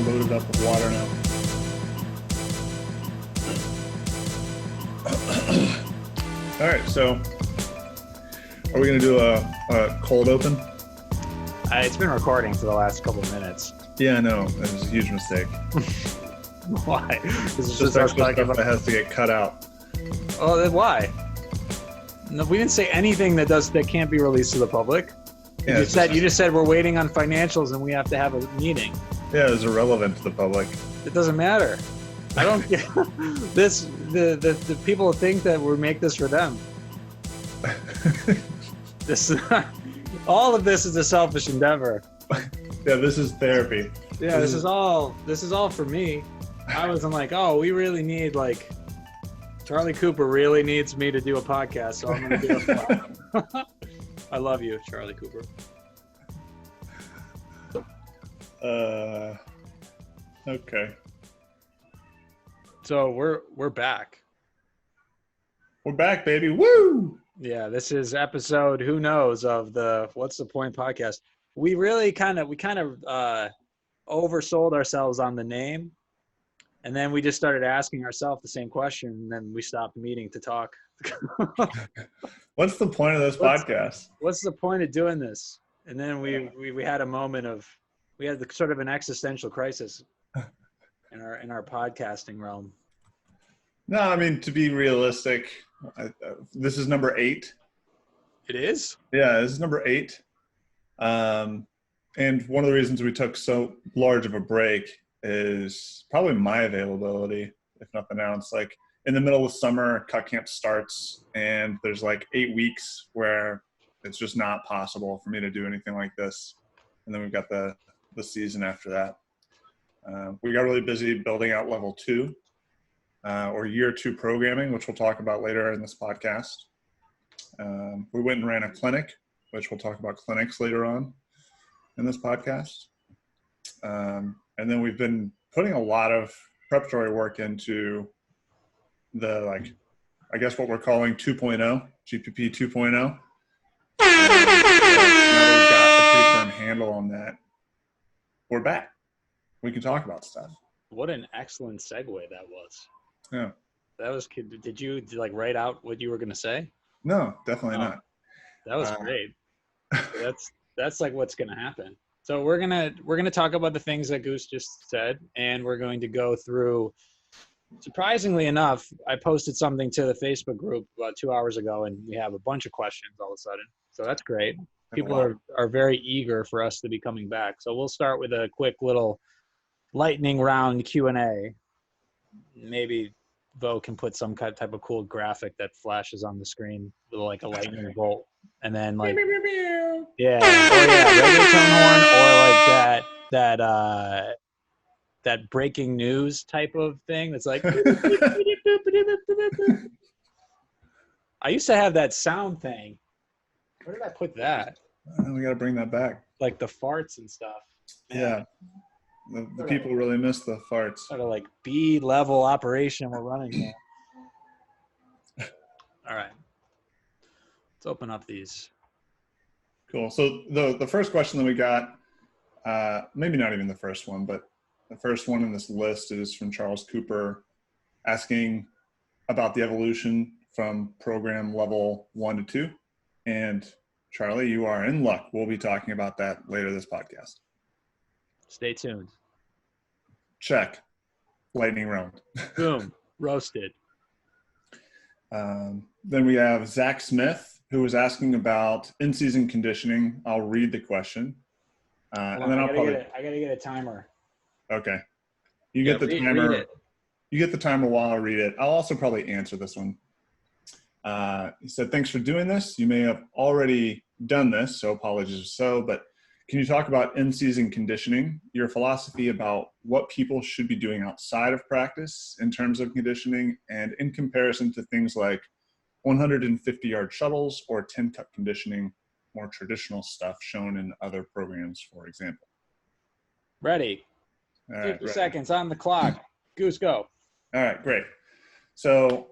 loaded up with water now. All right, so are we going to do a cold open? It's been recording for the last couple of minutes. Yeah, I know. It was a huge mistake. Why? Because it's just extra stuff that has to get cut out. Oh, then why? No, we didn't say anything that can't be released to the public. Yeah, you just said we're waiting on financials and we have to have a meeting. Yeah, it's irrelevant to the public. It doesn't matter. I don't get this. The people think that we make this for them. All of this is a selfish endeavor. Yeah, this is therapy. Yeah, this is all for me. I wasn't like, oh, we really need Charlie Cooper really needs me to do a podcast, so I'm going to do it. I love you, Charlie Cooper. Okay. So we're back. We're back, baby. Woo! Yeah, this is episode who knows of the What's the Point podcast. We really kind of oversold ourselves on the name. And then we just started asking ourselves the same question, and then we stopped meeting to talk. What's the point of this podcast? What's the point of doing this? And then we had a moment we had sort of an existential crisis in our podcasting realm. No, I mean, to be realistic, this is number 8. It is? Yeah, this is number 8. And one of the reasons we took so large of a break is probably my availability, if nothing else. Like in the middle of summer, cut camp starts, and there's 8 weeks where it's just not possible for me to do anything like this. And then we've got the season after that. We got really busy building out level 2 or year 2 programming, which we'll talk about later in this podcast. We went and ran a clinic, which we'll talk about clinics later on in this podcast. And then we've been putting a lot of preparatory work into the, I guess what we're calling 2.0, GPP 2.0. Now that we've got a pretty firm handle on that, we're back. We can talk about stuff. What an excellent segue that was. Yeah. That was, did you write out what you were going to say? No, definitely not. That was great. That's what's going to happen. So we're gonna talk about the things that Goose just said, and we're going to go through. Surprisingly enough, I posted something to the Facebook group about 2 hours ago, and we have a bunch of questions all of a sudden. So that's great. People are very eager for us to be coming back. So we'll start with a quick little lightning round Q&A. Maybe Bo can put some type of cool graphic that flashes on the screen with a lightning bolt, and then yeah, reggaeton horn, or that breaking news type of thing that's like. I used to have that sound thing. Where did I put that? We got to bring that back. Like the farts and stuff. Man. Yeah, the people really miss the farts. Sort of B-level operation we're running here. All right, let's open up these. Cool. So the first question that we got, maybe not even the first one, but the first one in this list is from Charles Cooper, asking about the evolution from program level 1 to 2. And Charlie, you are in luck. We'll be talking about that later this podcast. Stay tuned. Check. Lightning round. Boom. Roasted. Then we have Zach Smith, who was asking about in-season conditioning. I'll read the question. And then I gotta get a timer. Okay. You get the timer. You get the timer while I read it. I'll also probably answer this one. He said, thanks for doing this. You may have already done this, so apologies if so, but can you talk about in-season conditioning, your philosophy about what people should be doing outside of practice in terms of conditioning, and in comparison to things like 150-yard shuttles or 10-cut conditioning, more traditional stuff shown in other programs, for example? Ready. 50 seconds on the clock. Goose, go. All right, great. So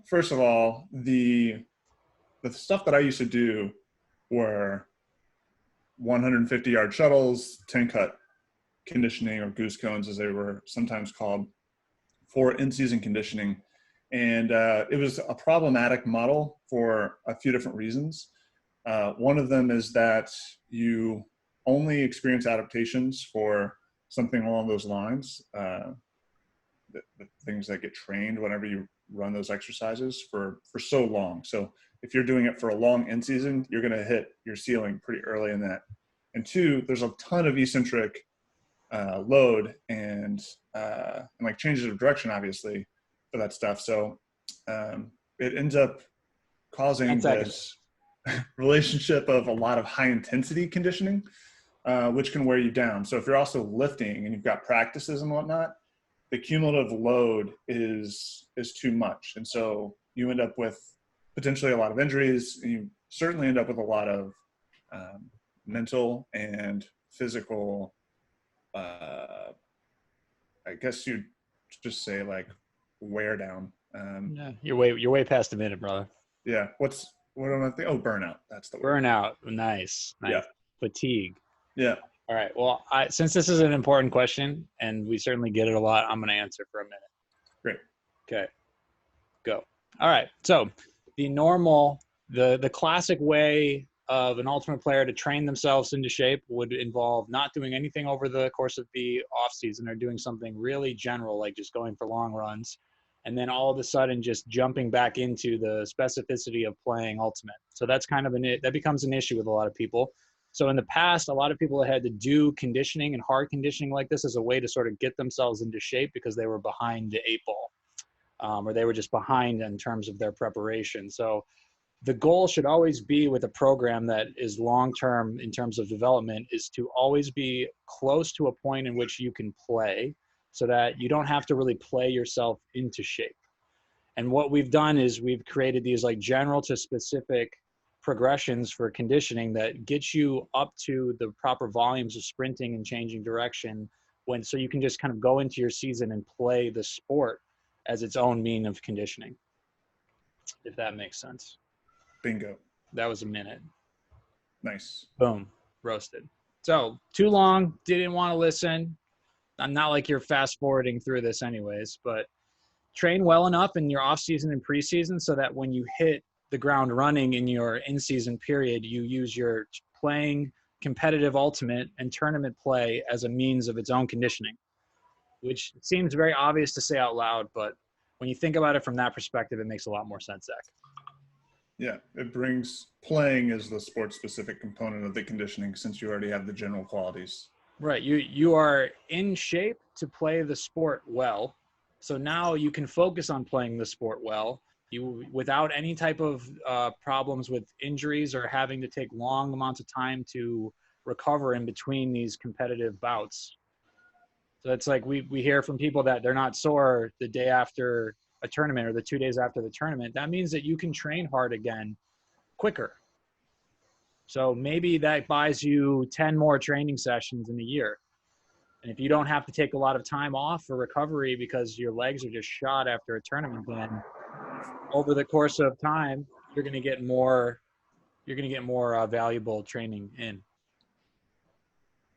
first of all, the stuff that I used to do were 150-yard shuttles, 10-cut conditioning, or goose cones as they were sometimes called, for in-season conditioning. And it was a problematic model for a few different reasons. One of them is that you only experience adaptations for something along those lines, the things that get trained whenever you run those exercises for so long. So if you're doing it for a long in season, you're going to hit your ceiling pretty early in that. And two, there's a ton of eccentric load and like changes of direction, obviously, for that stuff. So it ends up causing this relationship of a lot of high intensity conditioning, which can wear you down. So if you're also lifting and you've got practices and whatnot, the cumulative load is too much. And so you end up with potentially a lot of injuries. And you certainly end up with a lot of mental and physical, I guess you'd just say like wear down. Yeah, you're way past a minute, brother. Yeah. What am I thinking? Oh, burnout. That's the word. Burnout. Nice. Yeah. Fatigue. Yeah. All right. Well, since this is an important question and we certainly get it a lot, I'm going to answer for a minute. Great. Okay. Go. All right. So the classic way of an ultimate player to train themselves into shape would involve not doing anything over the course of the off season, or doing something really general, like just going for long runs, and then all of a sudden just jumping back into the specificity of playing ultimate. So that's kind of that becomes an issue with a lot of people. So in the past, a lot of people had to do conditioning and hard conditioning like this as a way to sort of get themselves into shape because they were behind the 8 ball, or they were just behind in terms of their preparation. So the goal should always be, with a program that is long-term in terms of development, is to always be close to a point in which you can play, so that you don't have to really play yourself into shape. And what we've done is we've created these like general to specific progressions for conditioning that get you up to the proper volumes of sprinting and changing direction, so you can just kind of go into your season and play the sport as its own mean of conditioning, if that makes sense. Bingo. That was a minute. Nice. Boom. Roasted. So too long. Didn't want to listen. I'm not like you're fast forwarding through this anyways, but train well enough in your off season and preseason so that when you hit the ground running in your in-season period, you use your playing competitive ultimate and tournament play as a means of its own conditioning, which seems very obvious to say out loud, but when you think about it from that perspective, it makes a lot more sense, Zach. Yeah, it brings playing as the sport-specific component of the conditioning, since you already have the general qualities. Right. You are in shape to play the sport well. So now you can focus on playing the sport well, without any type of problems with injuries or having to take long amounts of time to recover in between these competitive bouts. So it's like we hear from people that they're not sore the day after a tournament or the 2 days after the tournament. That means that you can train hard again quicker. So maybe that buys you 10 more training sessions in a year. And if you don't have to take a lot of time off for recovery because your legs are just shot after a tournament, then over the course of time, you're going to get more valuable training in,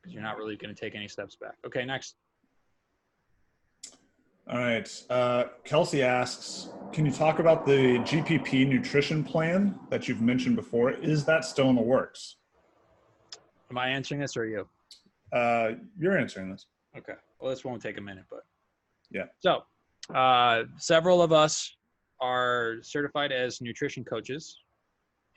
because you're not really going to take any steps back. Okay, next. All right. Kelsey asks, can you talk about the GPP nutrition plan that you've mentioned before? Is that still in the works? Am I answering this or are you? You're answering this. Okay. Well, this won't take a minute, but yeah. So several of us are certified as nutrition coaches,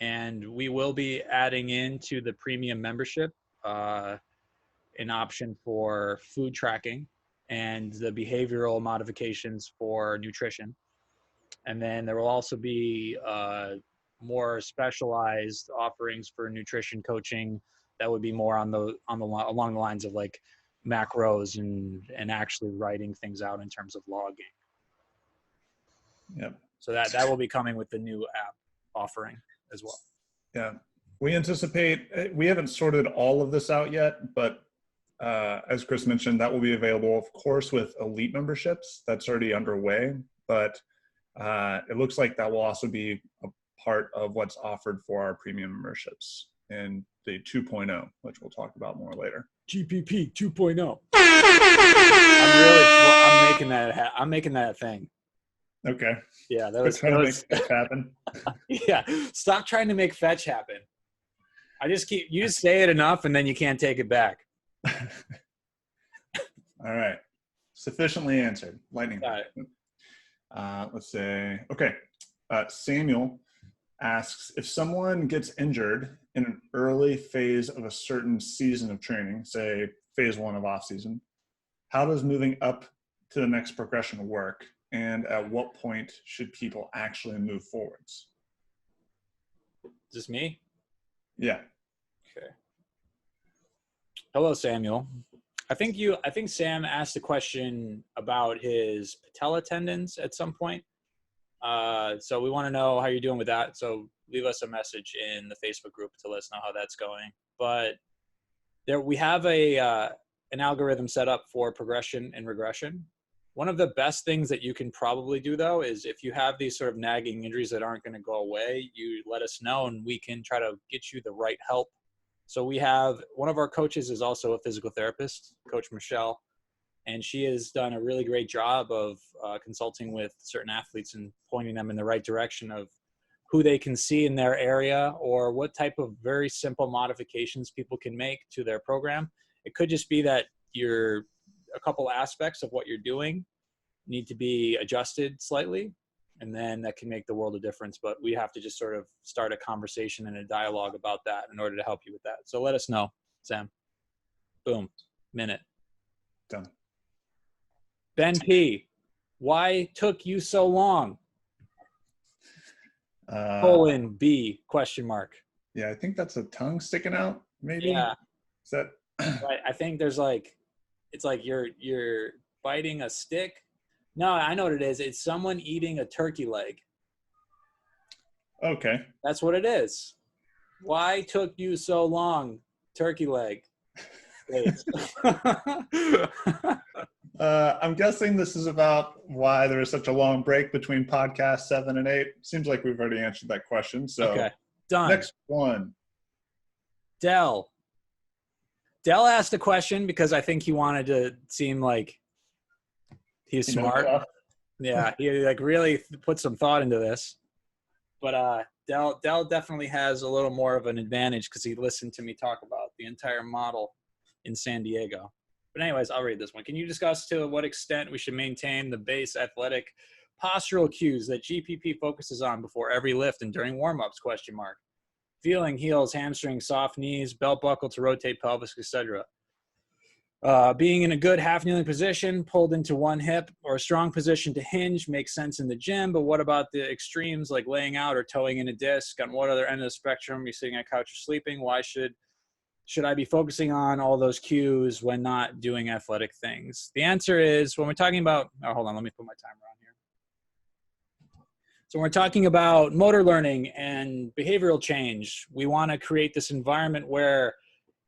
and we will be adding into the premium membership an option for food tracking and the behavioral modifications for nutrition. And then there will also be more specialized offerings for nutrition coaching that would be more along the lines of like macros and actually writing things out in terms of logging. Yep. So that will be coming with the new app offering as well. Yeah. We anticipate, we haven't sorted all of this out yet, but as Chris mentioned, that will be available, of course, with elite memberships. That's already underway, but it looks like that will also be a part of what's offered for our premium memberships. And update 2.0, which we'll talk about more later. GPP 2.0. I'm making that a thing. Okay. Yeah, Quit trying to make fetch happen. Yeah, stop trying to make fetch happen. You just say it enough and then you can't take it back. All right. Sufficiently answered. Lightning. Got it. Let's say, okay. Samuel asks, if someone gets injured in an early phase of a certain season of training, say phase 1 of off season, how does moving up to the next progression work? And at what point should people actually move forwards? Is this me? Yeah. Okay. Hello, Samuel. I think Sam asked a question about his patella tendons at some point. So we want to know how you're doing with that. So leave us a message in the Facebook group to let us know how that's going. But we have an algorithm set up for progression and regression. One of the best things that you can probably do, though, is if you have these sort of nagging injuries that aren't going to go away, you let us know and we can try to get you the right help. So we have one of our coaches is also a physical therapist, Coach Michelle, and she has done a really great job of consulting with certain athletes and pointing them in the right direction of who they can see in their area or what type of very simple modifications people can make to their program. It could just be that a couple aspects of what you're doing need to be adjusted slightly, and then that can make the world of difference. But we have to just sort of start a conversation and a dialogue about that in order to help you with that. So let us know, Sam. Boom. Minute. Done. Ben P, why took you so long? Colon B, question mark. Yeah, I think that's a tongue sticking out, maybe. Yeah. Is that Right. I think there's it's like you're biting a stick. No, I know what it is. It's someone eating a turkey leg. Okay. That's what it is. Why took you so long? Turkey leg. I'm guessing this is about why there is such a long break between podcast 7 and 8. Seems like we've already answered that question. So okay, done. Next one. Dell asked a question because I think he wanted to seem like he's smart. Yeah, he really put some thought into this. But Dell definitely has a little more of an advantage because he listened to me talk about the entire model in San Diego. But anyways, I'll read this one. Can you discuss to what extent we should maintain the base athletic postural cues that GPP focuses on before every lift and during warm-ups? ? Feeling heels, hamstrings, soft knees, belt buckle to rotate pelvis, etc. Being in a good half kneeling position, pulled into one hip, or a strong position to hinge makes sense in the gym, but what about the extremes like laying out or towing in a disc? On what other end of the spectrum? You're sitting on a couch or sleeping. Why should I be focusing on all those cues when not doing athletic things? The answer is when we're talking about, hold on, let me put my timer on here. So when we're talking about motor learning and behavioral change, we want to create this environment where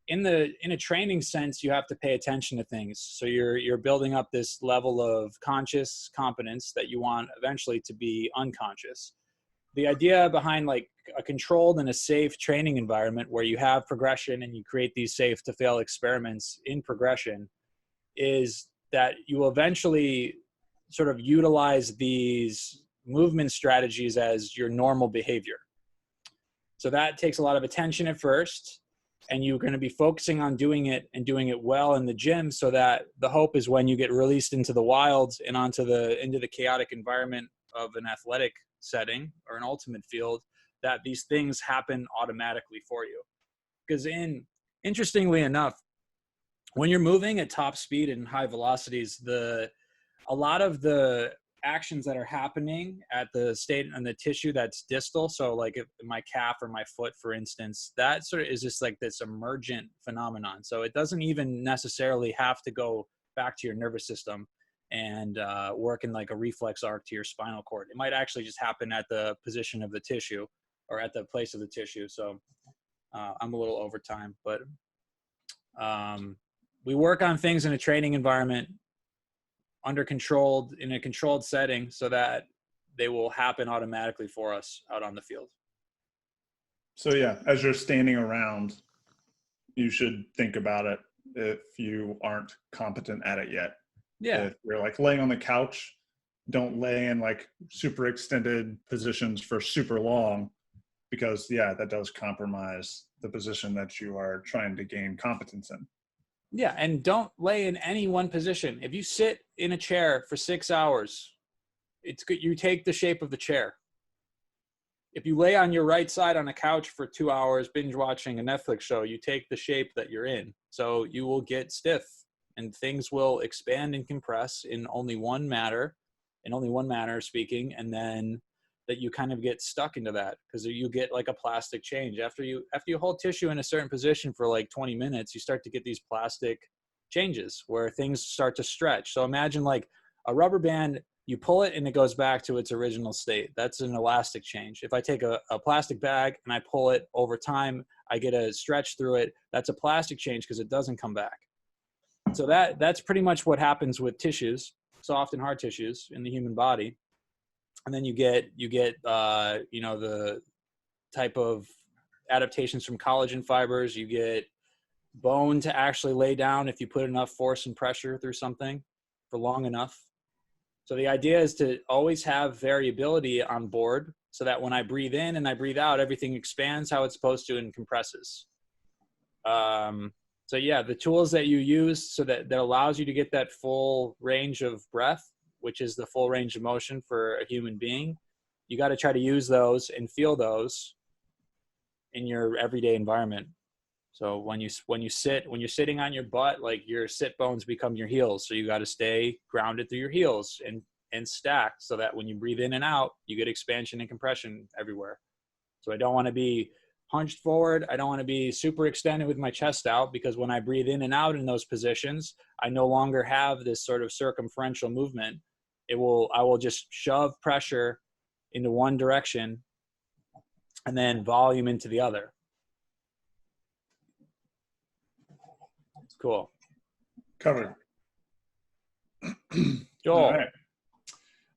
in a training sense, you have to pay attention to things. So you're building up this level of conscious competence that you want eventually to be unconscious. The idea behind like a controlled and a safe training environment where you have progression and you create these safe to fail experiments in progression is that you will eventually sort of utilize these movement strategies as your normal behavior. So that takes a lot of attention at first, and you're going to be focusing on doing it and doing it well in the gym, so that the hope is when you get released into the wilds and into the chaotic environment of an athletic setting or an ultimate field, that these things happen automatically for you. Because interestingly enough, when you're moving at top speed and high velocities, a lot of the actions that are happening at the state and the tissue that's distal, so like if my calf or my foot, for instance, that sort of is just like this emergent phenomenon. So it doesn't even necessarily have to go back to your nervous system and work in like a reflex arc to your spinal cord. It might actually just happen at the position of the tissue or at the place of the tissue. So I'm a little over time, but we work on things in a training environment in a controlled setting so that they will happen automatically for us out on the field. So yeah, as you're standing around, you should think about it if you aren't competent at it yet. Yeah. If you're like laying on the couch, don't lay in like super extended positions for super long, because that does compromise the position that you are trying to gain competence in. Yeah, and don't lay in any one position. If you sit in a chair for 6 hours, it's good. You take the shape of the chair. If you lay on your right side on a couch for 2 hours binge watching a Netflix show, you take the shape that you're in. So you will get stiff and things will expand and compress in only one manner speaking, and then that you kind of get stuck into that because you get like a plastic change. After you hold tissue in a certain position for like 20 minutes, you start to get these plastic changes where things start to stretch. So imagine like a rubber band, you pull it and it goes back to its original state. That's an elastic change. If I take a plastic bag and I pull it over time, I get a stretch through it. That's a plastic change because it doesn't come back. So that's pretty much what happens with tissues, soft and hard tissues in the human body. And then you get the type of adaptations from collagen fibers. You get bone to actually lay down if you put enough force and pressure through something for long enough. So the idea is to always have variability on board so that when I breathe in and I breathe out, everything expands how it's supposed to and compresses. So yeah, the tools that you use so that allows you to get that full range of breath, which is the full range of motion for a human being, you got to try to use those and feel those in your everyday environment. So when you're sitting on your butt, like your sit bones become your heels. So you got to stay grounded through your heels and stacked so that when you breathe in and out, you get expansion and compression everywhere. So I don't want to be hunched forward. I don't want to be super extended with my chest out, because when I breathe in and out in those positions, I no longer have this sort of circumferential movement. I will just shove pressure into one direction and then volume into the other. It's cool. Covered. Joel. All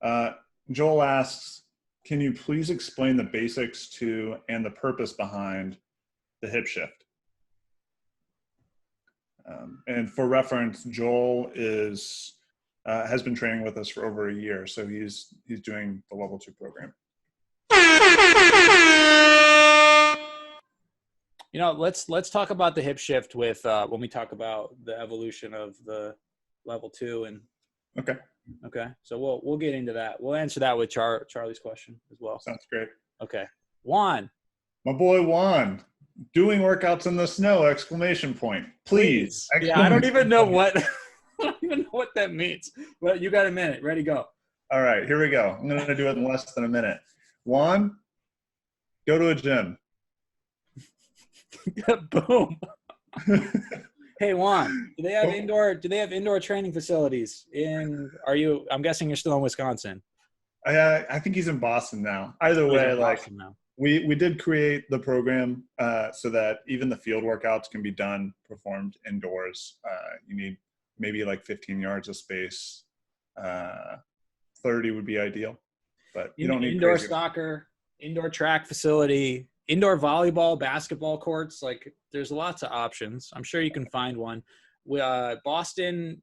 right. Joel asks, can you please explain the basics to and the purpose behind the hip shift? And for reference, Joel has been training with us for over a year, so he's doing the level 2 program. Let's talk about the hip shift with when we talk about the evolution of the level 2 and okay. So we'll get into that. We'll answer that with Charlie's question as well. Sounds great. Okay, Juan. My boy Juan, doing workouts in the snow! Exclamation point! Please. Yeah, I don't even know what that means. But you got a minute. Ready, go. All right, here we go. I'm going to do it in less than a minute. Juan, go to a gym. Boom. Hey Juan, do they have indoor training facilities I'm guessing you're still in Wisconsin. I think he's in Boston now. Either way, we did create the program so that even the field workouts can be performed indoors. You need maybe like 15 yards of space. 30 would be ideal, but you don't need indoor crazy. Soccer, indoor track facility, indoor volleyball, basketball courts. Like there's lots of options. I'm sure you can find one. Boston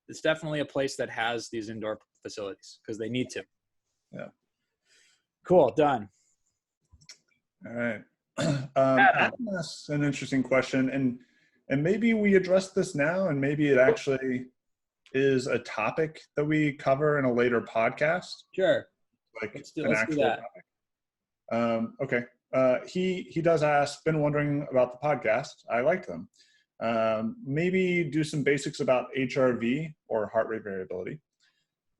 is definitely a place that has these indoor facilities because they need to. Yeah. Cool. Done. All right. Adam asks an interesting question, and maybe we address this now, and maybe it actually is a topic that we cover in a later podcast. Sure. Like let's do that. Topic. Okay. He does ask, been wondering about the podcast. I like them. Maybe do some basics about HRV or heart rate variability.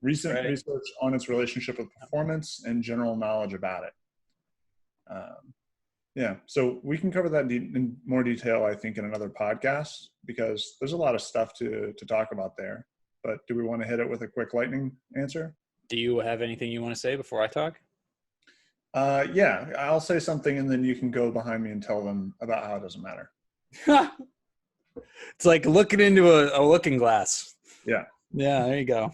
Recent research on its relationship with performance and general knowledge about it. So we can cover that in more detail, I think, in another podcast, because there's a lot of stuff to talk about there. But do we want to hit it with a quick lightning answer? Do you have anything you want to say before I talk? Yeah, I'll say something and then you can go behind me and tell them about how it doesn't matter. It's like looking into a looking glass. Yeah. Yeah, there you go.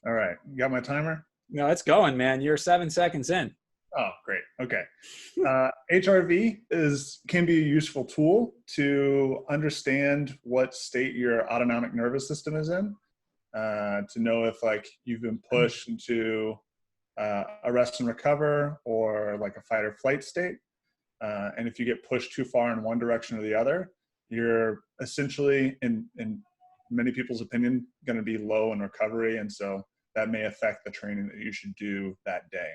All right. You got my timer? No, it's going, man. You're 7 seconds in. Oh, great. Okay. HRV can be a useful tool to understand what state your autonomic nervous system is in, to know if like you've been pushed into a rest and recover or like a fight or flight state. And if you get pushed too far in one direction or the other, you're essentially, in many people's opinion, going to be low in recovery. And so that may affect the training that you should do that day.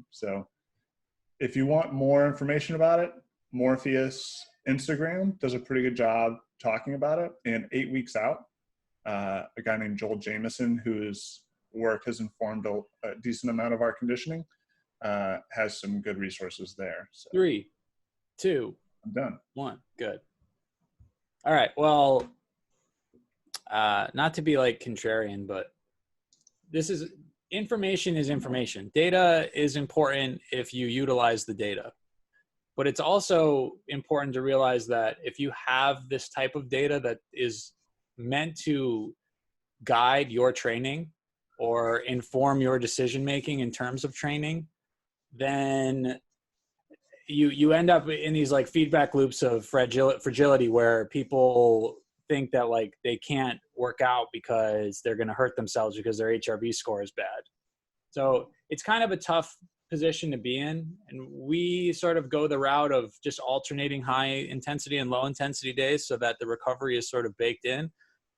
So if you want more information about it, Morpheus Instagram does a pretty good job talking about it. And 8 weeks out, a guy named Joel Jameson, whose work has informed a decent amount of our conditioning, has some good resources there. So 3, 2, I'm done. 1. Good. All right. Well, not to be like contrarian, but information is information. Data is important if you utilize the data. But it's also important to realize that if you have this type of data that is meant to guide your training or inform your decision making in terms of training, then you end up in these like feedback loops of fragility where people think that like they can't work out because they're going to hurt themselves because their HRV score is bad. So it's kind of a tough position to be in. And we sort of go the route of just alternating high intensity and low intensity days so that the recovery is sort of baked in.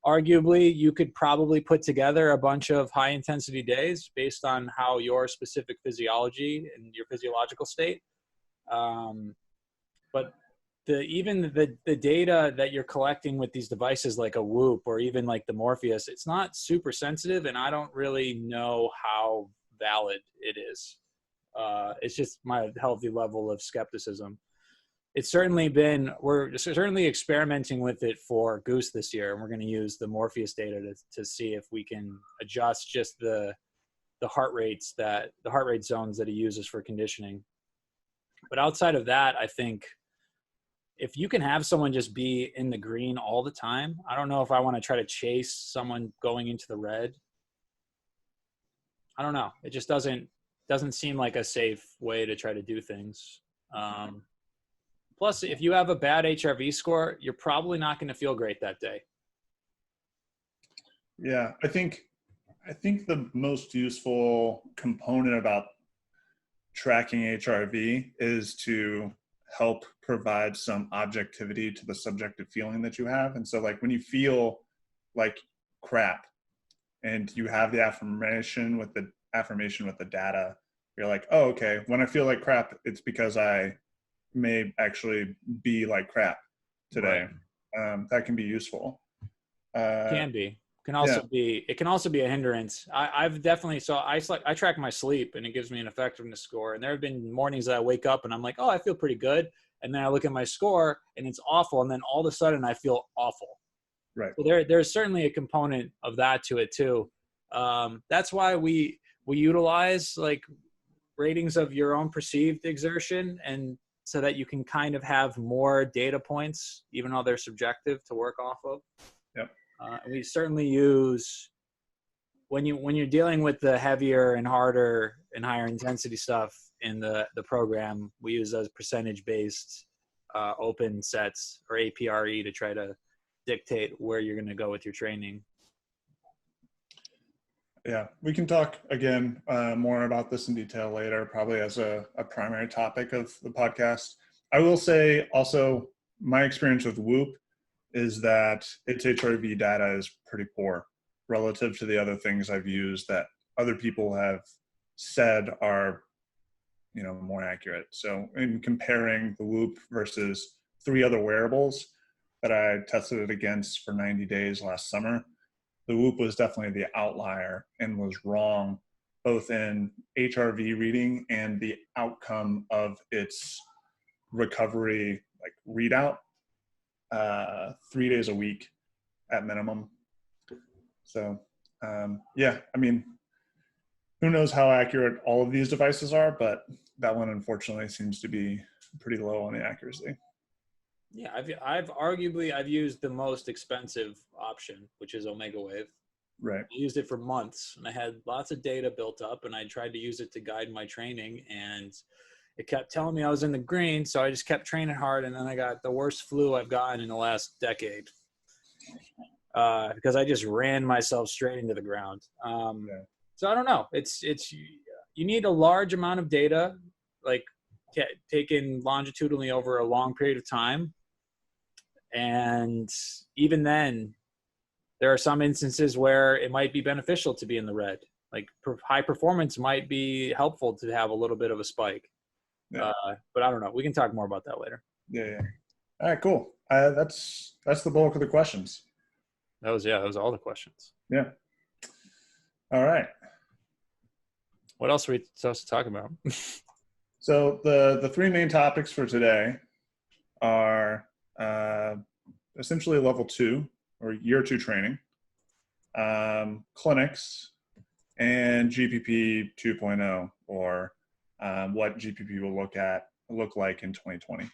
Arguably, you could probably put together a bunch of high intensity days based on how your specific physiology and your physiological state. But the data that you're collecting with these devices like a Whoop or even like the Morpheus, it's not super sensitive, and I don't really know how valid it is. It's just my healthy level of skepticism. It's certainly we're certainly experimenting with it for Goose this year, and we're going to use the Morpheus data to see if we can adjust just the heart rate zones that he uses for conditioning. But outside of that, I think if you can have someone just be in the green all the time, I don't know if I want to try to chase someone going into the red. I don't know. It just doesn't seem like a safe way to try to do things. Plus, if you have a bad HRV score, you're probably not going to feel great that day. Yeah, I think the most useful component about tracking HRV is to help provide some objectivity to the subjective feeling that you have. And so like when you feel like crap and you have the affirmation with the data, you're like, oh, okay, when I feel like crap, it's because I may actually be like crap today. Right. That can be useful. Can be. It can also be a hindrance. I've definitely, I track my sleep and it gives me an effectiveness score. And there have been mornings that I wake up and I'm like, oh, I feel pretty good. And then I look at my score and it's awful. And then all of a sudden I feel awful. Right. So there's certainly a component of that to it too. That's why we utilize like ratings of your own perceived exertion, and so that you can kind of have more data points, even though they're subjective, to work off of. Yep. We certainly use when you're dealing with the heavier and harder and higher intensity stuff in the program, we use those percentage based open sets or APRE to try to dictate where you're going to go with your training. Yeah, we can talk again more about this in detail later, probably as a primary topic of the podcast. I will say also my experience with Whoop is that its HRV data is pretty poor relative to the other things I've used that other people have said are, more accurate. So in comparing the Whoop versus 3 other wearables that I tested it against for 90 days last summer, the Whoop was definitely the outlier and was wrong both in HRV reading and the outcome of its recovery readout, 3 days a week at minimum. So yeah, I mean, who knows how accurate all of these devices are, but that one unfortunately seems to be pretty low on the accuracy. Yeah, I've used the most expensive option, which is Omega Wave. Right. I used it for months, and I had lots of data built up, and I tried to use it to guide my training, and it kept telling me I was in the green. So I just kept training hard. And then I got the worst flu I've gotten in the last decade, because I just ran myself straight into the ground. Yeah. So I don't know. You need a large amount of data, like taken longitudinally over a long period of time. And even then, there are some instances where it might be beneficial to be in the red. Like high performance might be helpful to have a little bit of a spike. Yeah. But I don't know. We can talk more about that later. Yeah. All right, cool. That's the bulk of the questions. That was all the questions. Yeah. All right. What else are we supposed to talk about? So the three main topics for today are essentially level 2 or year 2 training, clinics, and GPP 2.0, or what GPP will look like in 2020.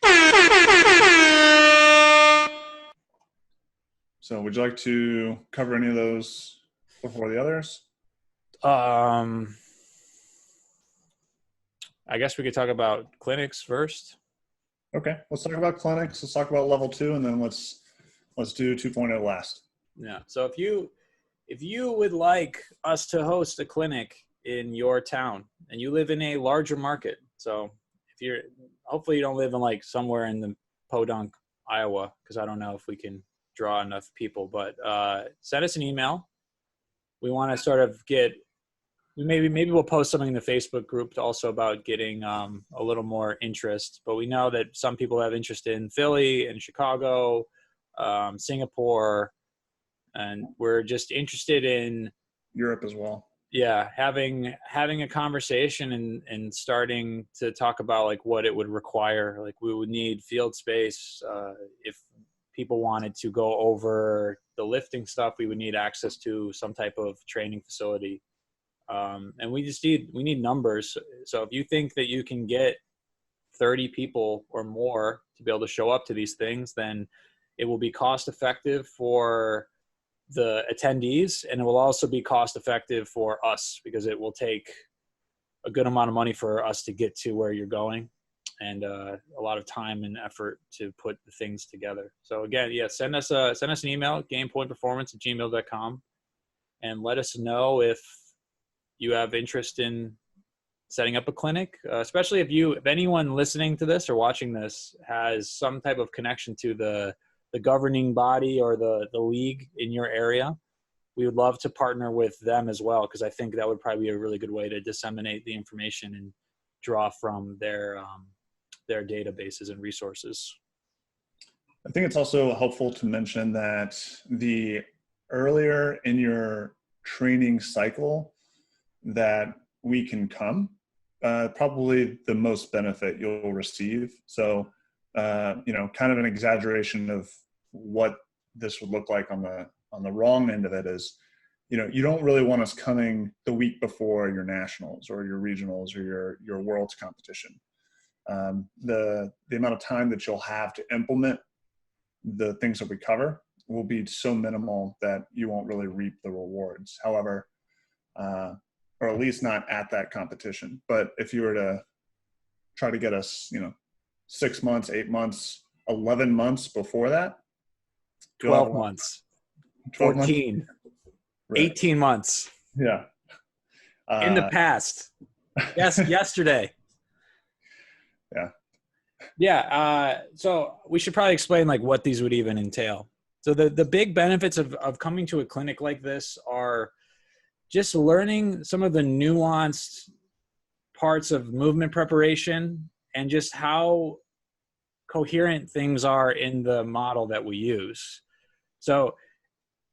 So would you like to cover any of those before the others? I guess we could talk about clinics first. Okay, let's talk about clinics. Let's talk about level 2, and then let's do 2.0 last. Yeah. So if you would like us to host a clinic in your town and you live in a larger market, so hopefully you don't live in like somewhere in the Podunk, Iowa, because I don't know if we can draw enough people, but send us an email. We want to sort of maybe we'll post something in the Facebook group also about getting a little more interest, but we know that some people have interest in Philly and Chicago, Singapore, and we're just interested in Europe as well. Yeah, having a conversation and starting to talk about like what it would require. Like we would need field space. If people wanted to go over the lifting stuff, we would need access to some type of training facility. And we need numbers. So if you think that you can get 30 people or more to be able to show up to these things, then it will be cost effective for the attendees, and it will also be cost effective for us because it will take a good amount of money for us to get to where you're going, and a lot of time and effort to put the things together. So again, send us an email, gamepointperformance@gmail.com, and let us know if you have interest in setting up a clinic, especially if anyone listening to this or watching this has some type of connection to the governing body or the league in your area. We would love to partner with them as well, because I think that would probably be a really good way to disseminate the information and draw from their databases and resources. I think it's also helpful to mention that the earlier in your training cycle that we can come, probably the most benefit you'll receive. So kind of an exaggeration of what this would look like on the wrong end of it is, you don't really want us coming the week before your nationals or your regionals or your world's competition. The amount of time that you'll have to implement the things that we cover will be so minimal that you won't really reap the rewards. However, or at least not at that competition. But if you were to try to get us, 6 months, 8 months, 11 months before that. 12 months. 14. Months? Right. 18 months. Yeah. In the past. Yes, yesterday. Yeah. Yeah. So we should probably explain like what these would even entail. So the big benefits of coming to a clinic like this are just learning some of the nuanced parts of movement preparation and just how coherent things are in the model that we use. So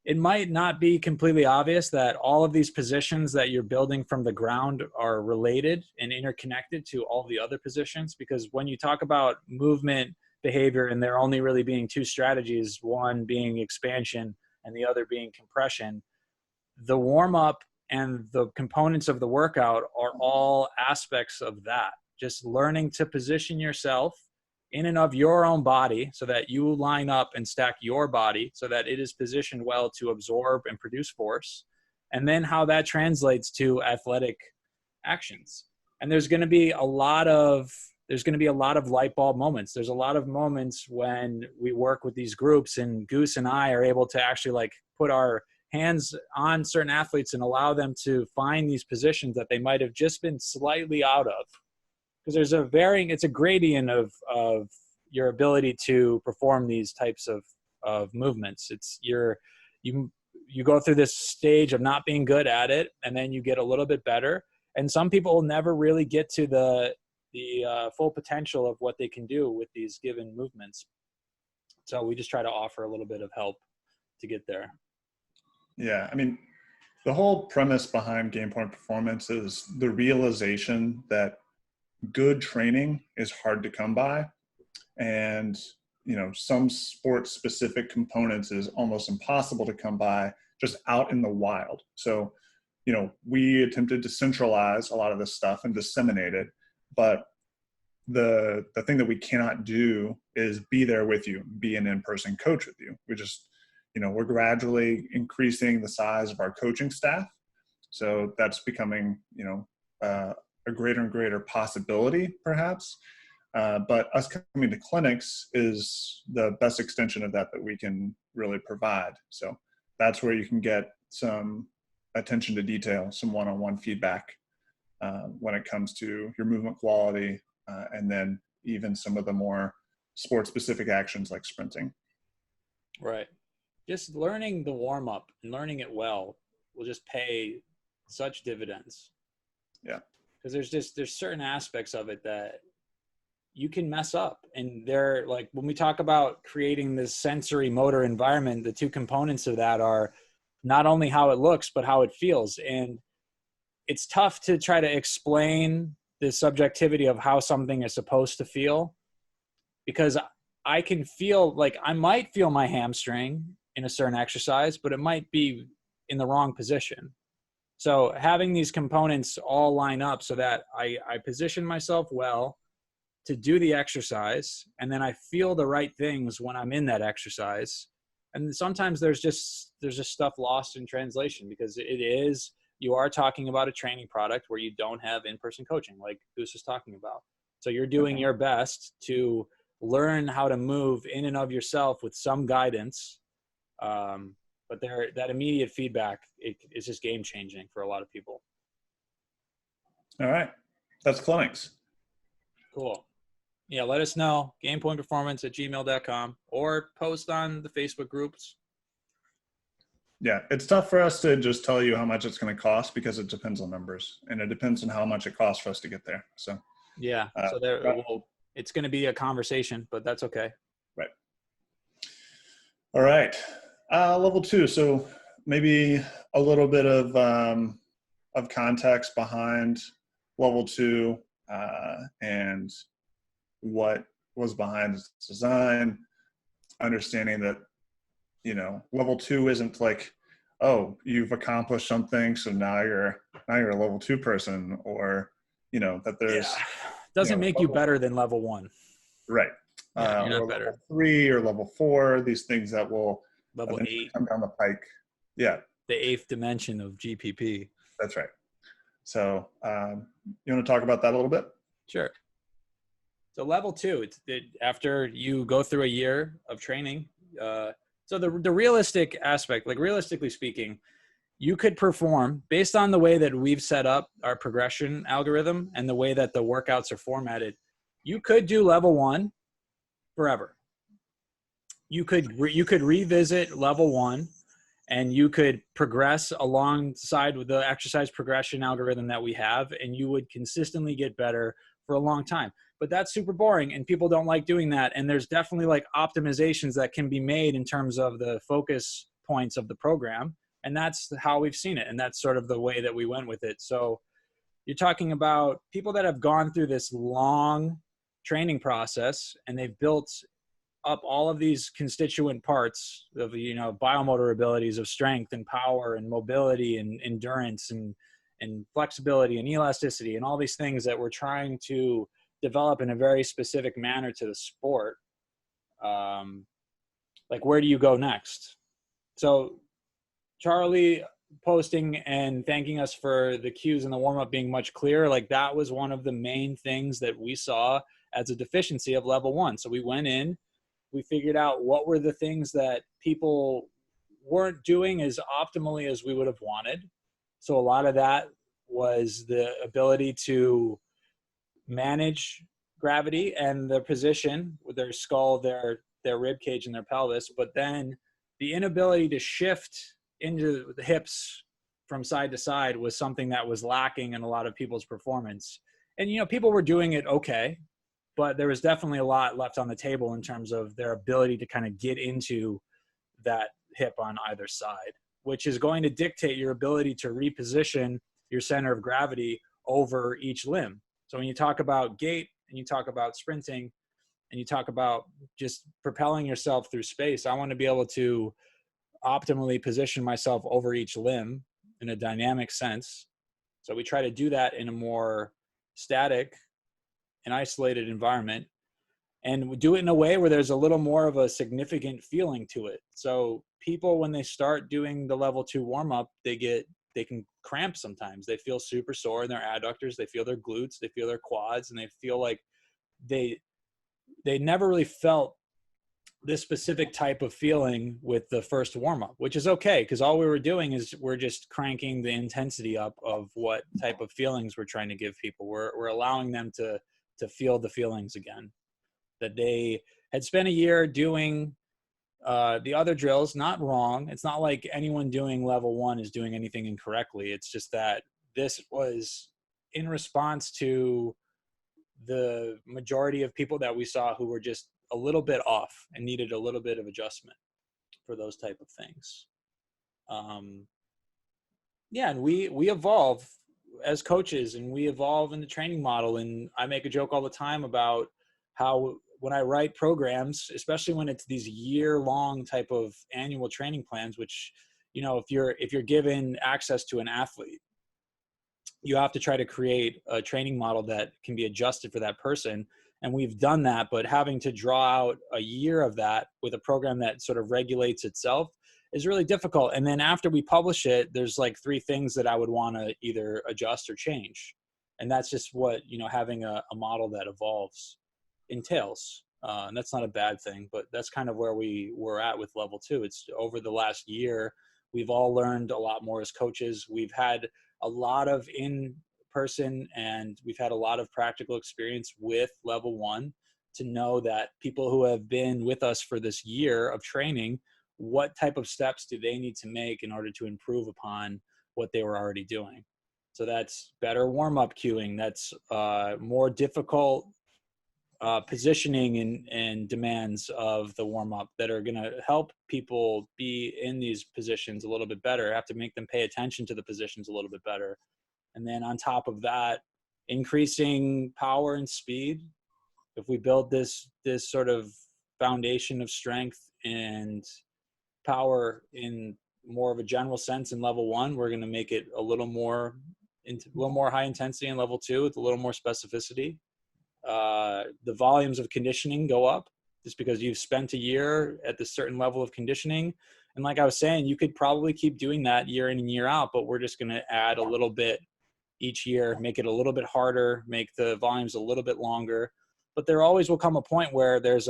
it might not be completely obvious that all of these positions that you're building from the ground are related and interconnected to all the other positions, because when you talk about movement behavior and there only really being two strategies, one being expansion and the other being compression, the warm-up and the components of the workout are all aspects of that. Just learning to position yourself in and of your own body so that you line up and stack your body so that it is positioned well to absorb and produce force. and then how that translates to athletic actions. And there's going to be a lot of light bulb moments. There's a lot of moments when we work with these groups, and Goose and I are able to actually like put our hands on certain athletes and allow them to find these positions that they might have just been slightly out of. Because there's it's a gradient of your ability to perform these types of movements. You go through this stage of not being good at it, and then you get a little bit better. And some people will never really get to the full potential of what they can do with these given movements. So we just try to offer a little bit of help to get there. Yeah, I mean, the whole premise behind Game Point Performance is the realization that good training is hard to come by, and some sport specific components is almost impossible to come by just out in the wild. So we attempted to centralize a lot of this stuff and disseminate it, but the thing that we cannot do is be there with you, be an in-person coach with you. We just we're gradually increasing the size of our coaching staff, so that's becoming a greater and greater possibility perhaps. But us coming to clinics is the best extension of that we can really provide. So that's where you can get some attention to detail, some one-on-one feedback when it comes to your movement quality, and then even some of the more sport-specific actions like sprinting. Right. Just learning the warm-up and learning it well will just pay such dividends. Yeah. Because there's certain aspects of it that you can mess up. And they're like, when we talk about creating this sensory motor environment, the two components of that are not only how it looks, but how it feels. And it's tough to try to explain the subjectivity of how something is supposed to feel, because I can feel like I might feel my hamstring in a certain exercise, but it might be in the wrong position. So having these components all line up so that I position myself well to do the exercise, and then I feel the right things when I'm in that exercise. And sometimes there's just stuff lost in translation, because you are talking about a training product where you don't have in-person coaching, like Goose is talking about. So you're doing your best to learn how to move in and of yourself with some guidance. But that immediate feedback is just game changing for a lot of people. All right. That's clinics. Cool. Yeah, let us know. GamePointPerformance@gmail.com, or post on the Facebook groups. Yeah, it's tough for us to just tell you how much it's going to cost, because it depends on numbers, and it depends on how much it costs for us to get there. So yeah, it's going to be a conversation, but that's okay. Right. All right. Level 2. So maybe a little bit of context behind level 2 and what was behind its design. Understanding that level 2 isn't like, oh, you've accomplished something, so now you're a level 2 person, or that there's doesn't make you better than level 1. Right. Yeah, you're not or better. Level 3 or level 4, these things that will Level 8 come down the pike. Yeah. The 8th dimension of GPP. That's right. So you want to talk about that a little bit? Sure. So level 2, after you go through a year of training. So the realistic aspect, like realistically speaking, you could perform based on the way that we've set up our progression algorithm and the way that the workouts are formatted. You could do level 1 forever. You could revisit level 1, and you could progress alongside with the exercise progression algorithm that we have, and you would consistently get better for a long time. But that's super boring, and people don't like doing that. And there's definitely like optimizations that can be made in terms of the focus points of the program. And that's how we've seen it. And that's sort of the way that we went with it. So you're talking about people that have gone through this long training process, and they've built up all of these constituent parts of, biomotor abilities of strength and power and mobility and endurance and flexibility and elasticity and all these things that we're trying to develop in a very specific manner to the sport. Like, where do you go next? So Charlie posting and thanking us for the cues and the warm up being much clearer. Like that was one of the main things that we saw as a deficiency of level 1. So we went in, we figured out what were the things that people weren't doing as optimally as we would have wanted. So a lot of that was the ability to manage gravity and the position with their skull, their rib cage and their pelvis, but then the inability to shift into the hips from side to side was something that was lacking in a lot of people's performance. And, you know, people were doing it okay, but there was definitely a lot left on the table in terms of their ability to kind of get into that hip on either side, which is going to dictate your ability to reposition your center of gravity over each limb. So when you talk about gait and you talk about sprinting and you talk about just propelling yourself through space, I want to be able to optimally position myself over each limb in a dynamic sense. So we try to do that in a more static and isolated environment, and we do it in a way where there's a little more of a significant feeling to it. So people, when they start doing the level 2 warm up, they can cramp sometimes. They feel super sore in their adductors, they feel their glutes, they feel their quads, and they feel like they never really felt this specific type of feeling with the first warm up, which is okay, because all we were doing is we're just cranking the intensity up of what type of feelings we're trying to give people. We're allowing them to feel the feelings again that they had spent a year doing the other drills. Not wrong. It's not like anyone doing level 1 is doing anything incorrectly. It's just that this was in response to the majority of people that we saw who were just a little bit off and needed a little bit of adjustment for those type of things. Yeah, and we evolve as coaches, and we evolve in the training model. And I make a joke all the time about how when I write programs, especially when it's these year-long type of annual training plans, which, you know, if you're given access to an athlete, you have to try to create a training model that can be adjusted for that person. And we've done that, but having to draw out a year of that with a program that sort of regulates itself is really difficult. And then after we publish it, there's like 3 things that I would want to either adjust or change. And that's just what, you know, having a model that evolves entails. And that's not a bad thing, but that's kind of where we were at with level 2. It's over the last year, we've all learned a lot more as coaches. We've had a lot of in-person and we've had a lot of practical experience with level 1 to know that people who have been with us for this year of training, what type of steps do they need to make in order to improve upon what they were already doing. So that's better warm-up cueing. That's more difficult positioning and demands of the warm-up that are going to help people be in these positions a little bit better. Have to make them pay attention to the positions a little bit better. And then on top of that, increasing power and speed. If we build this sort of foundation of strength and power in more of a general sense in level 1, we're going to make it a little more high intensity in level 2 with a little more specificity. The volumes of conditioning go up just because you've spent a year at this certain level of conditioning. And like I was saying, you could probably keep doing that year in and year out, but we're just going to add a little bit each year, make it a little bit harder, make the volumes a little bit longer. But there always will come a point where there's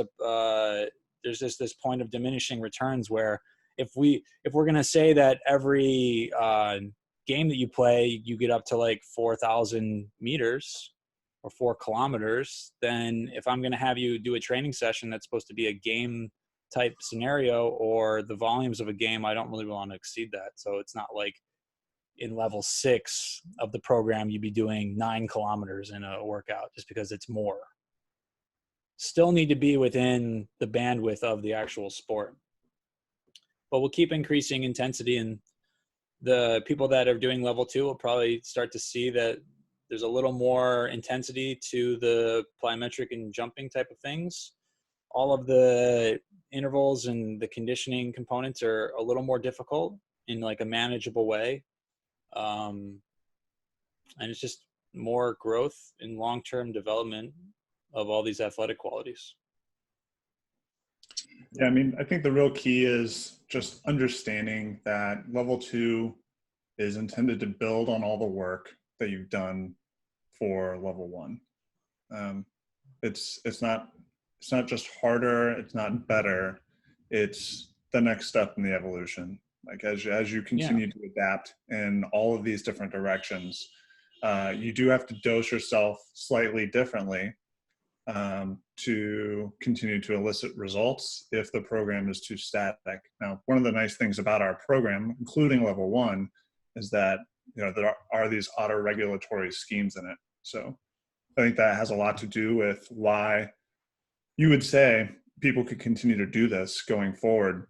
just this point of diminishing returns where if we're going to say that every game that you play, you get up to like 4,000 meters or 4 kilometers, then if I'm going to have you do a training session that's supposed to be a game type scenario or the volumes of a game, I don't really want to exceed that. So it's not like in level 6 of the program, you'd be doing 9 kilometers in a workout just because it's more. Still need to be within the bandwidth of the actual sport. But we'll keep increasing intensity, and the people that are doing level 2 will probably start to see that there's a little more intensity to the plyometric and jumping type of things. All of the intervals and the conditioning components are a little more difficult in like a manageable way. And it's just more growth and long-term development of all these athletic qualities. Yeah, I mean, I think the real key is just understanding that level 2 is intended to build on all the work that you've done for level one. It's not just harder, it's not better, it's the next step in the evolution. Like as you continue to adapt in all of these different directions, you do have to dose yourself slightly differently to continue to elicit results if the program is too static. Now, one of the nice things about our program, including level one, is that there are these auto-regulatory schemes in it. So I think that has a lot to do with why you would say people could continue to do this going forward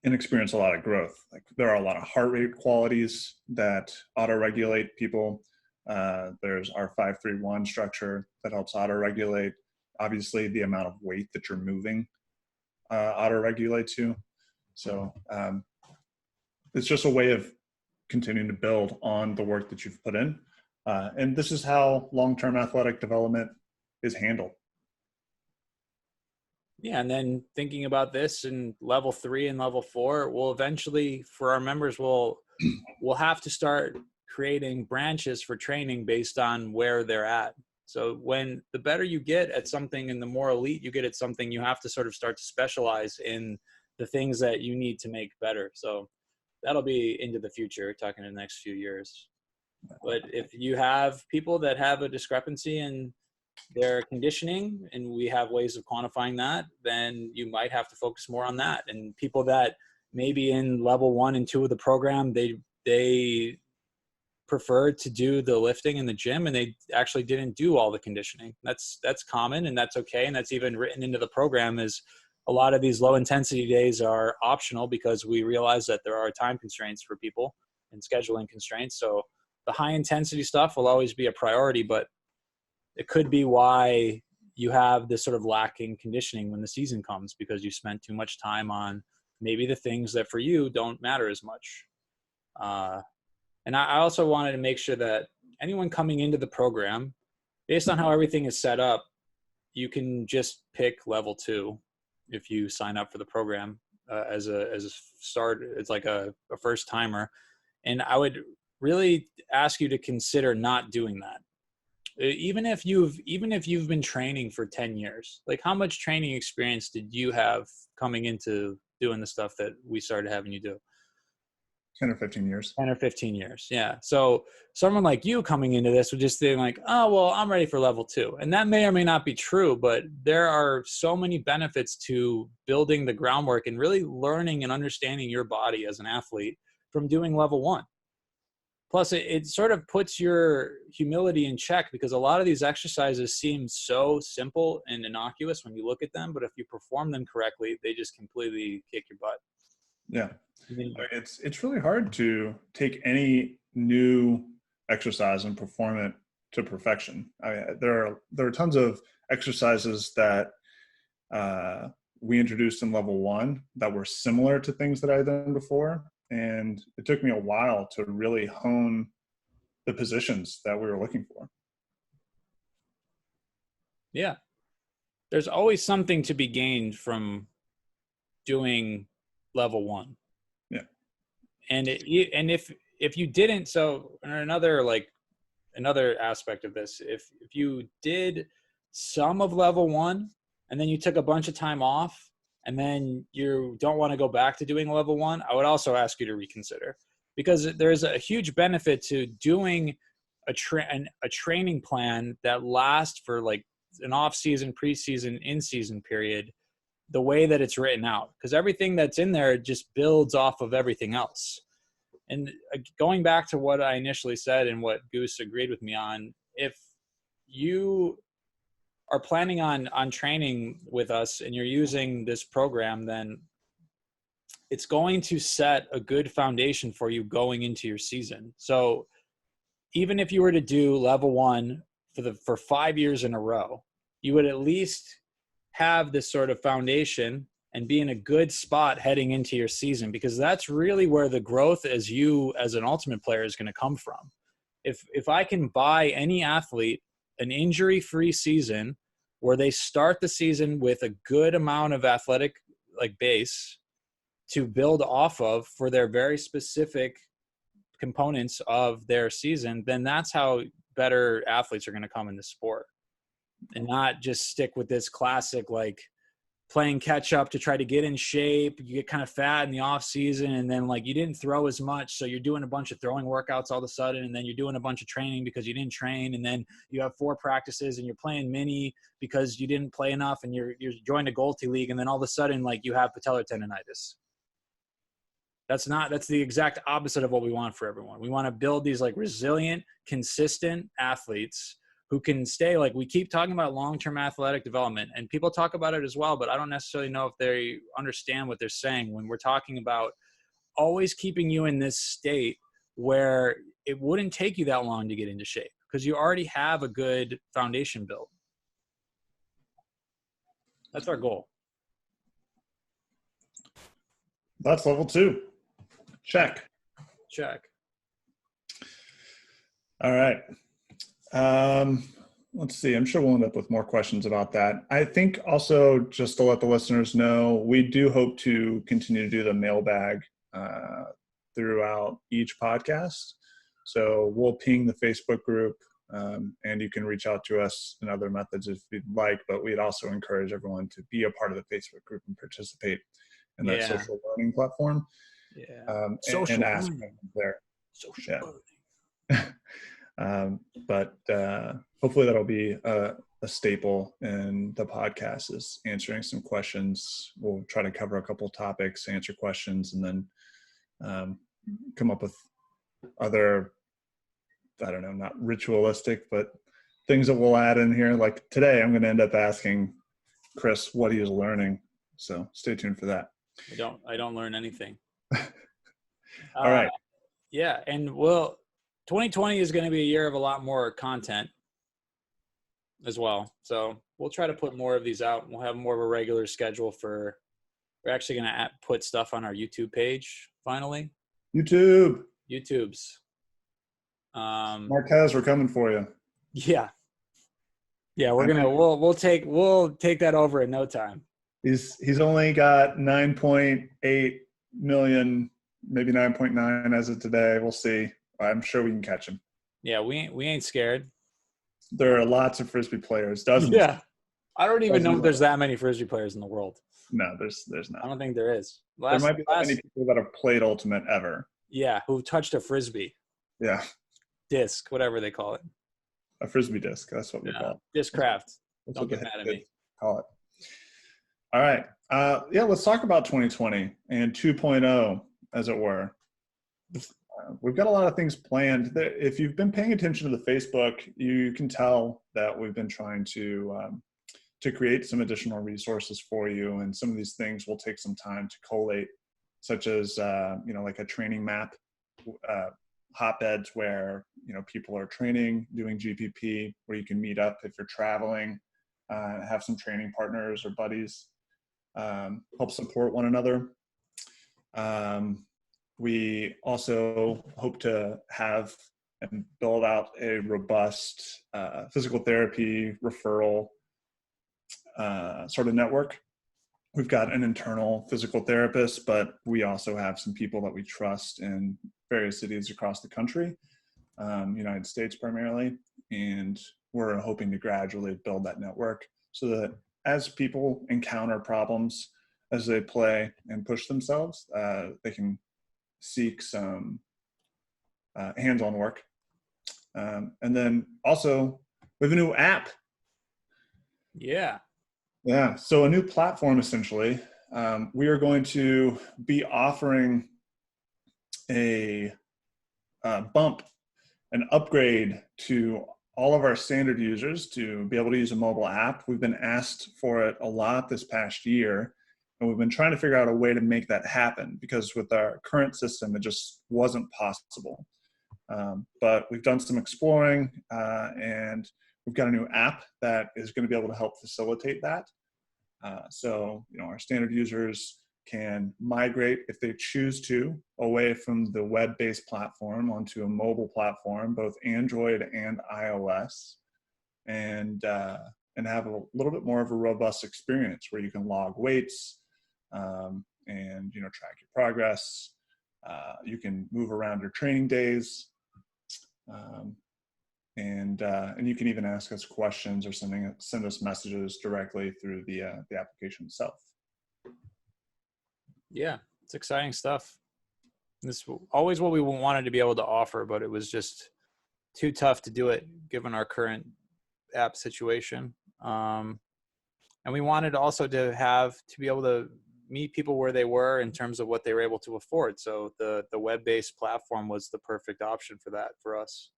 and experience a lot of growth. Like there are a lot of heart rate qualities that auto-regulate people. There's our 5-3-1 structure that helps auto-regulate. Obviously, the amount of weight that you're moving auto-regulates you. So it's just a way of continuing to build on the work that you've put in. And this is how long-term athletic development is handled. Yeah, and then thinking about this in level 3 and level 4, we'll eventually, for our members, we'll have to start creating branches for training based on where they're at. So when the better you get at something and the more elite you get at something, you have to sort of start to specialize in the things that you need to make better. So that'll be into the future, talking in the next few years. But if you have people that have a discrepancy in their conditioning, and we have ways of quantifying that, then you might have to focus more on that. And people that maybe in level 1 and 2 of the program, they preferred to do the lifting in the gym and they actually didn't do all the conditioning. That's common, and that's okay. And that's even written into the program. Is a lot of these low intensity days are optional because we realize that there are time constraints for people and scheduling constraints. So the high intensity stuff will always be a priority, but it could be why you have this sort of lacking conditioning when the season comes, because you spent too much time on maybe the things that for you don't matter as much. And I also wanted to make sure that anyone coming into the program, based on how everything is set up, you can just pick level 2 if you sign up for the program as a start. It's like a first timer. And I would really ask you to consider not doing that. Even if you've been training for 10 years, like how much training experience did you have coming into doing the stuff that we started having you do? 10 or 15 years. 10 or 15 years. Yeah. So someone like you coming into this would just think like, oh, well, I'm ready for level 2. And that may or may not be true, but there are so many benefits to building the groundwork and really learning and understanding your body as an athlete from doing level 1. Plus, it sort of puts your humility in check, because a lot of these exercises seem so simple and innocuous when you look at them, but if you perform them correctly, they just completely kick your butt. Yeah. It's really hard to take any new exercise and perform it to perfection. There are tons of exercises that we introduced in level 1 that were similar to things that I'd done before. And it took me a while to really hone the positions that we were looking for. Yeah. There's always something to be gained from doing level 1. Yeah. And if you didn't, so another aspect of this, if you did some of level 1 and then you took a bunch of time off and then you don't want to go back to doing level 1, I would also ask you to reconsider, because there's a huge benefit to doing a training plan that lasts for like an off season, preseason, in season period, the way that it's written out, because everything that's in there just builds off of everything else. And going back to what I initially said and what Goose agreed with me on, if you are planning on training with us and you're using this program, then it's going to set a good foundation for you going into your season. So even if you were to do level 1 for 5 years in a row, you would at least have this sort of foundation and be in a good spot heading into your season, because that's really where the growth as an ultimate player is going to come from. If I can buy any athlete an injury-free season where they start the season with a good amount of athletic base to build off of for their very specific components of their season, then that's how better athletes are going to come in the sport, and not just stick with this classic, like, playing catch up to try to get in shape. You get kind of fat in the off season, and then like you didn't throw as much, so you're doing a bunch of throwing workouts all of a sudden, and then you're doing a bunch of training because you didn't train, and then you have 4 practices and you're playing mini because you didn't play enough, and you're joined a Goalty league, and then all of a sudden like you have patellar tendonitis. That's the exact opposite of what we want for everyone. We want to build these like resilient, consistent athletes who can stay, like, we keep talking about long-term athletic development, and people talk about it as well, but I don't necessarily know if they understand what they're saying when we're talking about always keeping you in this state where it wouldn't take you that long to get into shape because you already have a good foundation built. That's our goal. That's level 2. Check. All right. Let's see. I'm sure we'll end up with more questions about that. I think also, just to let the listeners know, we do hope to continue to do the mailbag throughout each podcast. So we'll ping the Facebook group, and you can reach out to us in other methods if you'd like, but we'd also encourage everyone to be a part of the Facebook group and participate in that social learning platform. And ask there. Social learning. But hopefully that'll be a staple in the podcast, is answering some questions. We'll try to cover a couple of topics, answer questions, and then come up with other, I don't know, not ritualistic, but things that we'll add in here. Like today, I'm going to end up asking Chris what he is learning. So stay tuned for that. I don't learn anything. All right. Yeah. And 2020 is going to be a year of a lot more content as well. So we'll try to put more of these out. We'll have more of a regular schedule we're actually going to put stuff on our YouTube page finally. YouTubes. Marquez, we're coming for you. Yeah. We'll take that over in no time. He's only got 9.8 million, maybe 9.9 as of today. We'll see. I'm sure we can catch him. Yeah, we ain't scared. There are lots of Frisbee players, dozens. Yeah. I don't even know if there's that many Frisbee players in the world. No, there's not. I don't think there is. There might be that many people that have played Ultimate ever. Yeah, who've touched a Frisbee. Yeah. Disc, whatever they call it. A Frisbee disc, that's what we call it. Discraft. Don't get mad at me. Call it. All right. Let's talk about 2020 and 2.0, as it were. We've got a lot of things planned. If you've been paying attention to the Facebook, you can tell that we've been trying to create some additional resources for you, and some of these things will take some time to collate, such as like a training map, hotbeds where people are training, doing GPP, where you can meet up if you're traveling, have some training partners or buddies, help support one another. We also hope to have and build out a robust physical therapy referral sort of network. We've got an internal physical therapist, but we also have some people that we trust in various cities across the country, United States primarily, and we're hoping to gradually build that network so that as people encounter problems as they play and push themselves, they can seek some hands-on work. And then also we have a new app. Yeah, so a new platform essentially. We are going to be offering a bump, an upgrade to all of our standard users to be able to use a mobile app. We've been asked for it a lot this past year, and we've been trying to figure out a way to make that happen, because with our current system, it just wasn't possible. But we've done some exploring, and we've got a new app that is going to be able to help facilitate that. So, our standard users can migrate, if they choose to, away from the web-based platform onto a mobile platform, both Android and iOS, and have a little bit more of a robust experience where you can log weights, and track your progress, You can move around your training days. And you can even ask us questions or send us messages directly through the application itself. Yeah, it's exciting stuff. This is always what we wanted to be able to offer, but it was just too tough to do it given our current app situation. And we wanted also to be able to meet people where they were in terms of what they were able to afford. So the web-based platform was the perfect option for that for us.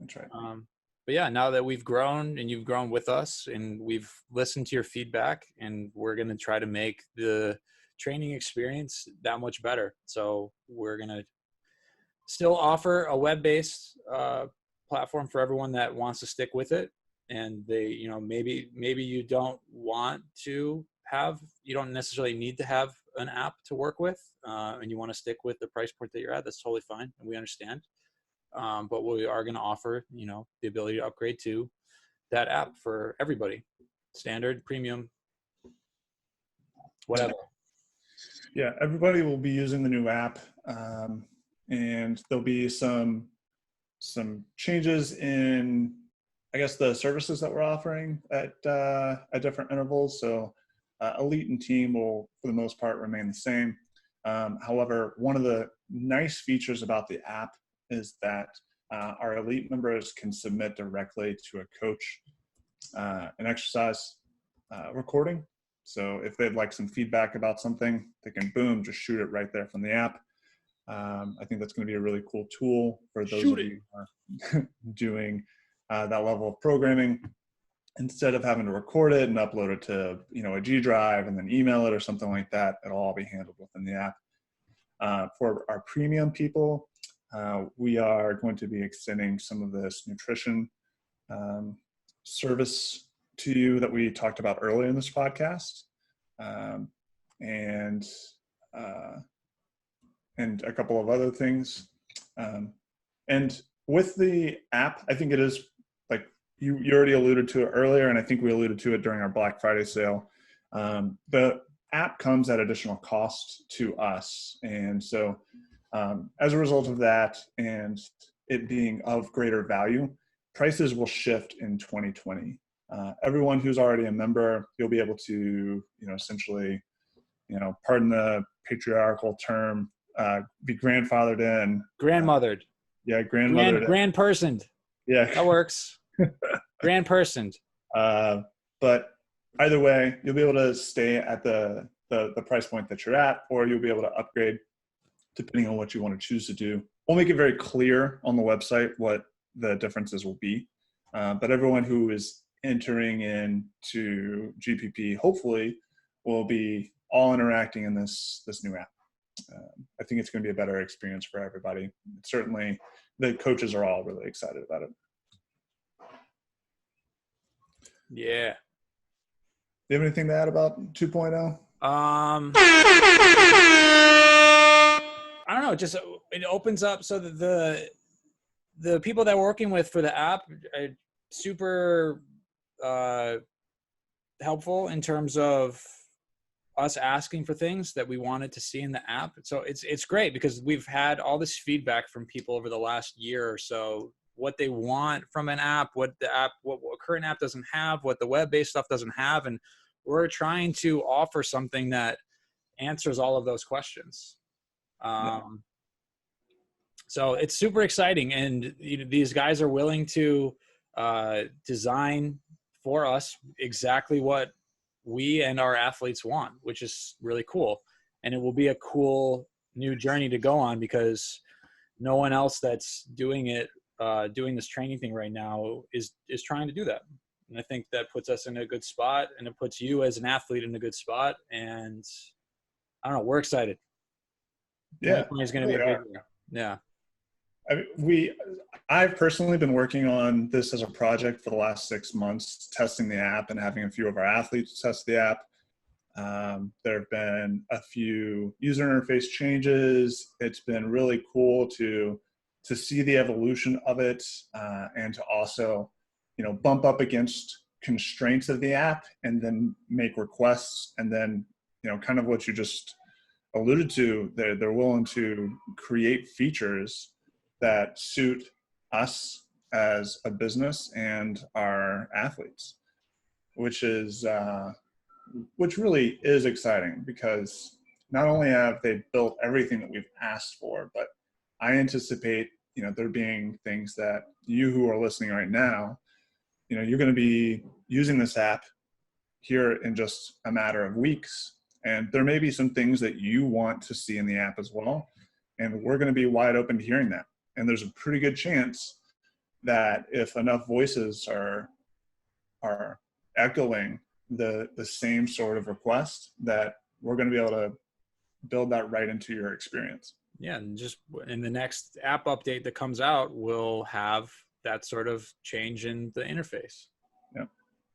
That's right. But yeah, now that we've grown and you've grown with us and we've listened to your feedback, and we're going to try to make the training experience that much better. So we're going to still offer a web-based platform for everyone that wants to stick with it. And they, maybe you don't necessarily need to have an app to work with, and you want to stick with the price point that you're at. That's totally fine, and we understand. But we are going to offer, the ability to upgrade to that app for everybody, standard, premium, whatever. Yeah, everybody will be using the new app, and there'll be some changes in, I guess, the services that we're offering at different intervals. So Elite and Team will, for the most part, remain the same. However, one of the nice features about the app is that our Elite members can submit directly to a coach an exercise recording. So if they'd like some feedback about something, they can, boom, just shoot it right there from the app. I think that's going to be a really cool tool for those of you who are doing that level of programming. Instead of having to record it and upload it to a G drive and then email it or something like that, it'll all be handled within the app. For our premium people, we are going to be extending some of this nutrition service to you that we talked about earlier in this podcast, and a couple of other things. And with the app, I think it is, like you already alluded to it earlier, and I think we alluded to it during our Black Friday sale. The app comes at additional cost to us. And so as a result of that, and it being of greater value, prices will shift in 2020. Everyone who's already a member, you'll be able to, essentially, pardon the patriarchal term, be grandfathered in. Grandmothered. Yeah, grandmothered. Grandpersoned. Yeah. That works. Grandpersoned. But either way, you'll be able to stay at the price point that you're at, or you'll be able to upgrade depending on what you want to choose to do. We'll make it very clear on the website what the differences will be. But everyone who is entering into GPP, hopefully, will be all interacting in this new app. I think it's going to be a better experience for everybody. Certainly, the coaches are all really excited about it. Yeah. Do you have anything to add about 2.0? I don't know. Just it opens up so that the people that we're working with for the app are super helpful in terms of us asking for things that we wanted to see in the app. So it's great because we've had all this feedback from people over the last year or so, what they want from an app, what current app doesn't have, what the web-based stuff doesn't have. And we're trying to offer something that answers all of those questions. So it's super exciting. And these guys are willing to design for us exactly what we and our athletes want, which is really cool. And it will be a cool new journey to go on because no one else that's doing it, doing this training thing right now is trying to do that. And I think that puts us in a good spot, and it puts you as an athlete in a good spot. And I don't know, we're excited. Yeah, it's going to be a big year. Yeah. I've personally been working on this as a project for the last 6 months, testing the app and having a few of our athletes test the app. There have been a few user interface changes. It's been really cool to see the evolution of it, and to also, bump up against constraints of the app and then make requests, and then, kind of what you just alluded to, they're willing to create features that suit us as a business and our athletes, which really is exciting, because not only have they built everything that we've asked for, but I anticipate, there being things that you who are listening right now, you're going to be using this app here in just a matter of weeks. And there may be some things that you want to see in the app as well. And we're going to be wide open to hearing that. And there's a pretty good chance that if enough voices are echoing the same sort of request, that we're going to be able to build that right into your experience. Yeah, and just in the next app update that comes out, we'll have that sort of change in the interface. Yeah.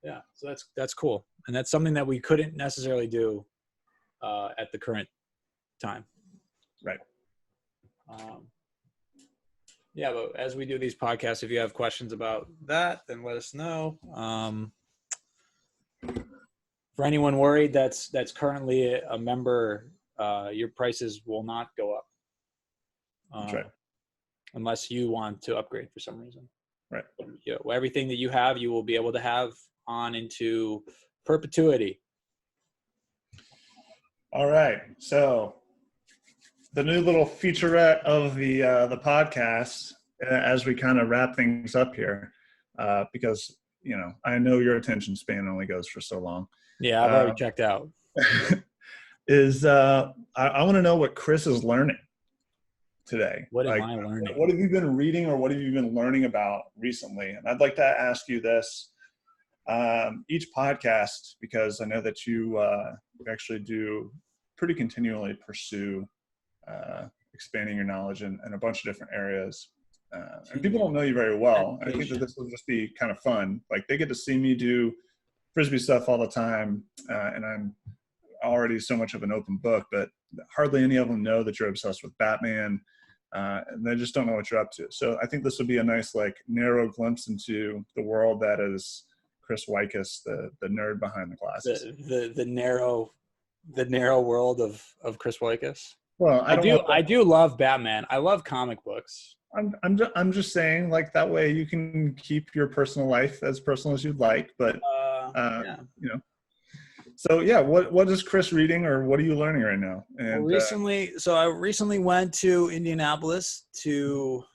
Yeah, so that's cool, and that's something that we couldn't necessarily do at the current time. Right. Yeah, but as we do these podcasts, if you have questions about that, then let us know. For anyone worried that's currently a member, your prices will not go up. That's right. Unless you want to upgrade for some reason. Right. Yeah, everything that you have, you will be able to have on into perpetuity. All right. So the new little featurette of the podcast, as we kind of wrap things up here, because I know your attention span only goes for so long. Yeah, I've already checked out. Is I want to know what Chris is learning today. What am I learning? What have you been reading, or what have you been learning about recently? And I'd like to ask you this each podcast, because I know that you actually do pretty continually pursue expanding your knowledge in a bunch of different areas. And people don't know you very well. I think that this will just be kind of fun. Like, they get to see me do Frisbee stuff all the time, and I'm already so much of an open book, but hardly any of them know that you're obsessed with Batman. And they just don't know what you're up to. So I think this would be a nice, narrow glimpse into the world that is Chris Wicus, the nerd behind the glasses. The narrow world of Chris Wicus. Well, I do love Batman. I love comic books. I'm just saying, that way you can keep your personal life as personal as you'd like, but yeah. So yeah, what is Chris reading, or what are you learning right now? And I recently went to Indianapolis to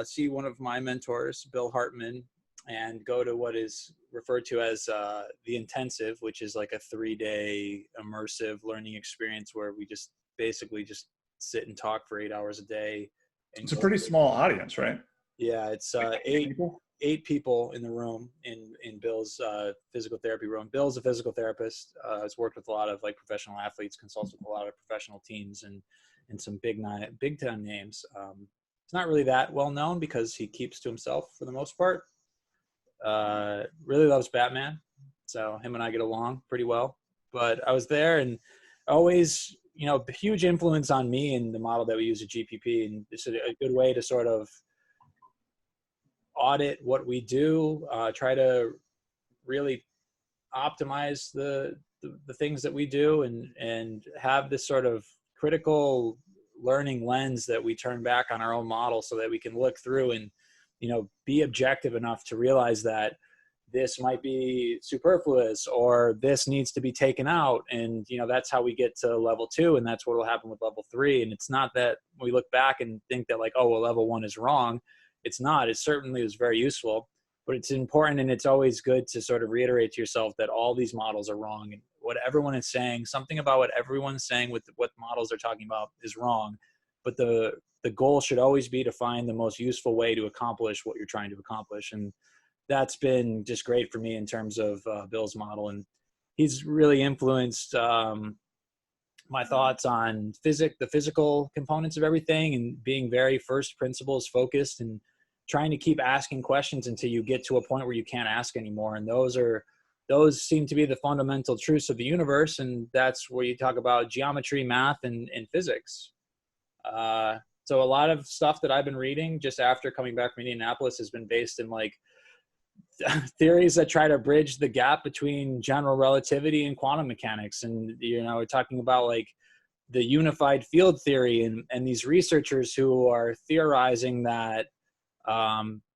see one of my mentors, Bill Hartman, and go to what is referred to as the intensive, which is like a 3-day immersive learning experience where we just basically just sit and talk for 8 hours a day. It's a pretty small audience, right? Yeah, it's eight people in the room in Bill's physical therapy room. Bill's a physical therapist. Has worked with a lot of professional athletes, consults with a lot of professional teams and some big time names. It's not really that well known because he keeps to himself for the most part. Really loves Batman, so him and I get along pretty well. But I was there, and always, huge influence on me in the model that we use at GPP, and it's a good way to sort of audit what we do, try to really optimize the things that we do, and have this sort of critical learning lens that we turn back on our own model, so that we can look through and be objective enough to realize that this might be superfluous or this needs to be taken out. And that's how we get to level 2, and that's what will happen with level 3. And it's not that we look back and think that level 1 is wrong. It's not. It certainly was very useful, but it's important, and it's always good to sort of reiterate to yourself that all these models are wrong, and what everyone is saying, something about what everyone's saying with what models they're talking about is wrong. But the goal should always be to find the most useful way to accomplish what you're trying to accomplish. And that's been just great for me in terms of Bill's model. And he's really influenced my thoughts on the physical components of everything, and being very first principles focused, and trying to keep asking questions until you get to a point where you can't ask anymore. And those seem to be the fundamental truths of the universe. And that's where you talk about geometry, math, and physics. So a lot of stuff that I've been reading just after coming back from Indianapolis has been based in theories that try to bridge the gap between general relativity and quantum mechanics. And, we're talking about the unified field theory, and these researchers who are theorizing that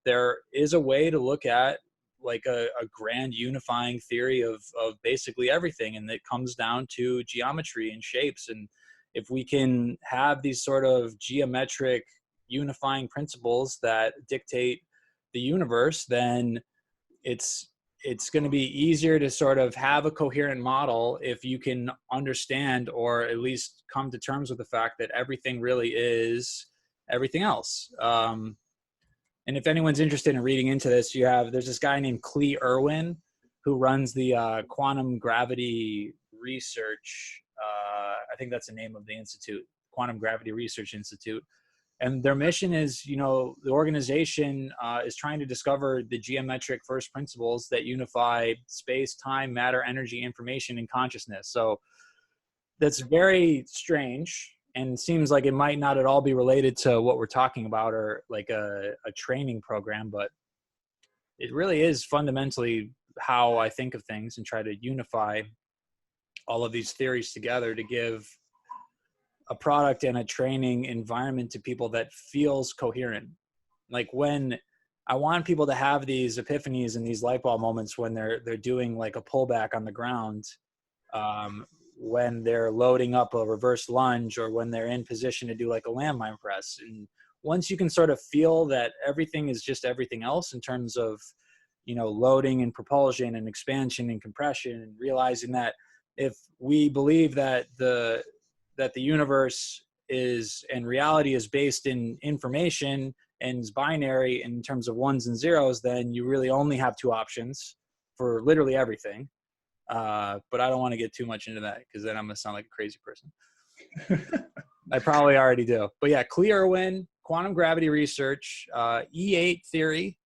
there is a way to look at like a grand unifying theory of basically everything, and it comes down to geometry and shapes. And if we can have these sort of geometric unifying principles that dictate the universe, then it's going to be easier to sort of have a coherent model if you can understand, or at least come to terms with the fact that everything really is everything else. And if anyone's interested in reading into this, there's this guy named Clee Irwin who runs the quantum gravity research. I think that's the name of the institute, Quantum Gravity Research Institute. And their mission is, the organization is trying to discover the geometric first principles that unify space, time, matter, energy, information, and consciousness. So that's very strange, and seems like it might not at all be related to what we're talking about, or like a training program, but it really is fundamentally how I think of things and try to unify all of these theories together to give a product and a training environment to people that feels coherent. Like when I want people to have these epiphanies and these light bulb moments when they're doing like a pullback on the ground, when they're loading up a reverse lunge, or when they're in position to do like a landmine press. And once you can sort of feel that everything is just everything else in terms of, loading and propulsion and expansion and compression, and realizing that if we believe that the universe is, and reality is based in information and is binary in terms of ones and zeros, then you really only have two options for literally everything. But I don't want to get too much into that, because then I'm going to sound like a crazy person. I probably already do. But yeah, Clee Irwin, quantum gravity research, Ep.8 theory,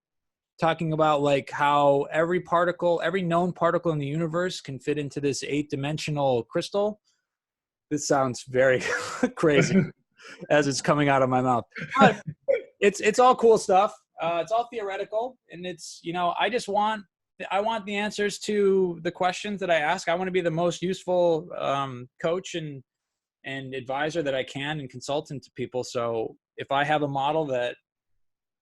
talking about like how every known particle in the universe can fit into this 8-dimensional crystal. This sounds very crazy as it's coming out of my mouth, but it's all cool stuff. It's all theoretical, and it's, I want the answers to the questions that I ask. I want to be the most useful coach and advisor that I can, and consultant to people. So if I have a model that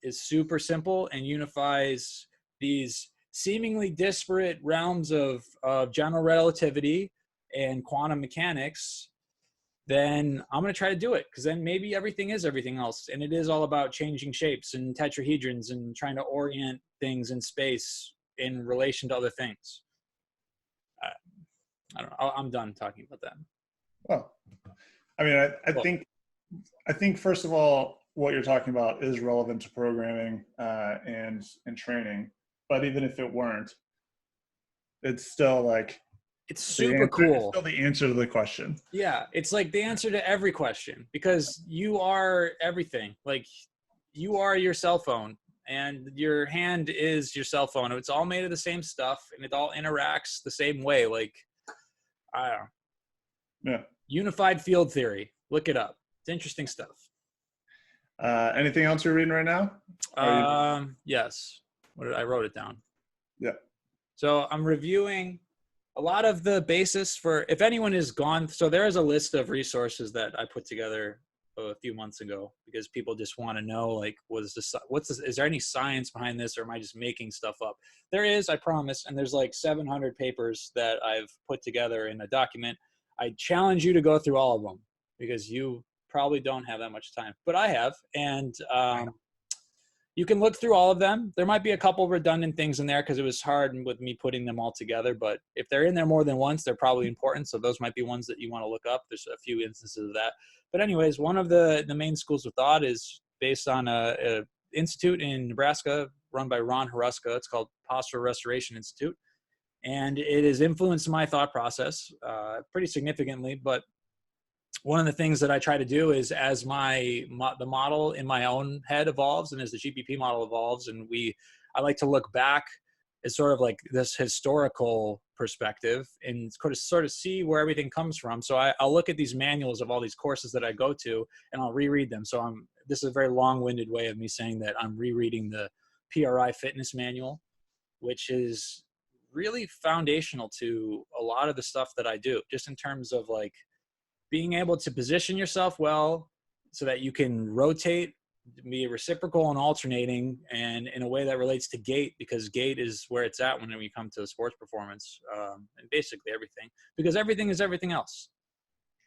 is super simple and unifies these seemingly disparate realms of general relativity and quantum mechanics, then I'm going to try to do it, because then maybe everything is everything else. And it is all about changing shapes and tetrahedrons and trying to orient things in space in relation to other things. I don't know. I'm done talking about that. Well, I mean, I think first of all, what you're talking about is relevant to programming and training. But even if it weren't, it's still like, it's super cool. It's still the answer to the question. Yeah, it's like the answer to every question, because you are everything. Like, you are your cell phone, and your hand is your cell phone. It's all made of the same stuff, and it all interacts the same way. Like, I don't know. Yeah. Unified field theory. Look it up. It's interesting stuff. Anything else you're reading right now? Yes. I wrote it down. Yeah. So I'm reviewing a lot of the basis for, if anyone has gone, so there is a list of resources that I put together a few months ago, because people just want to know, like, is there any science behind this, or am I just making stuff up? There is, I promise. And there's like 700 papers that I've put together in a document. I challenge you to go through all of them, because you probably don't have that much time, but I have. And you can look through all of them. There might be a couple redundant things in there because it was hard with me putting them all together, but if they're in there more than once, they're probably important. So those might be ones that you want to look up. There's a few instances of that. But anyways, one of the main schools of thought is based on a institute in Nebraska run by Ron Haruska. It's called Postural Restoration Institute. And it has influenced my thought process pretty significantly. But one of the things that I try to do is, as the model in my own head evolves, and as the GPP model evolves, and I like to look back as sort of like this historical perspective and sort of see where everything comes from. So I'll look at these manuals of all these courses that I go to, and I'll reread them. So this is a very long-winded way of me saying that I'm rereading the PRI fitness manual, which is really foundational to a lot of the stuff that I do, just in terms of like being able to position yourself well so that you can rotate, be reciprocal and alternating, and in a way that relates to gait, because gait is where it's at when we come to sports performance, and basically everything, because everything is everything else.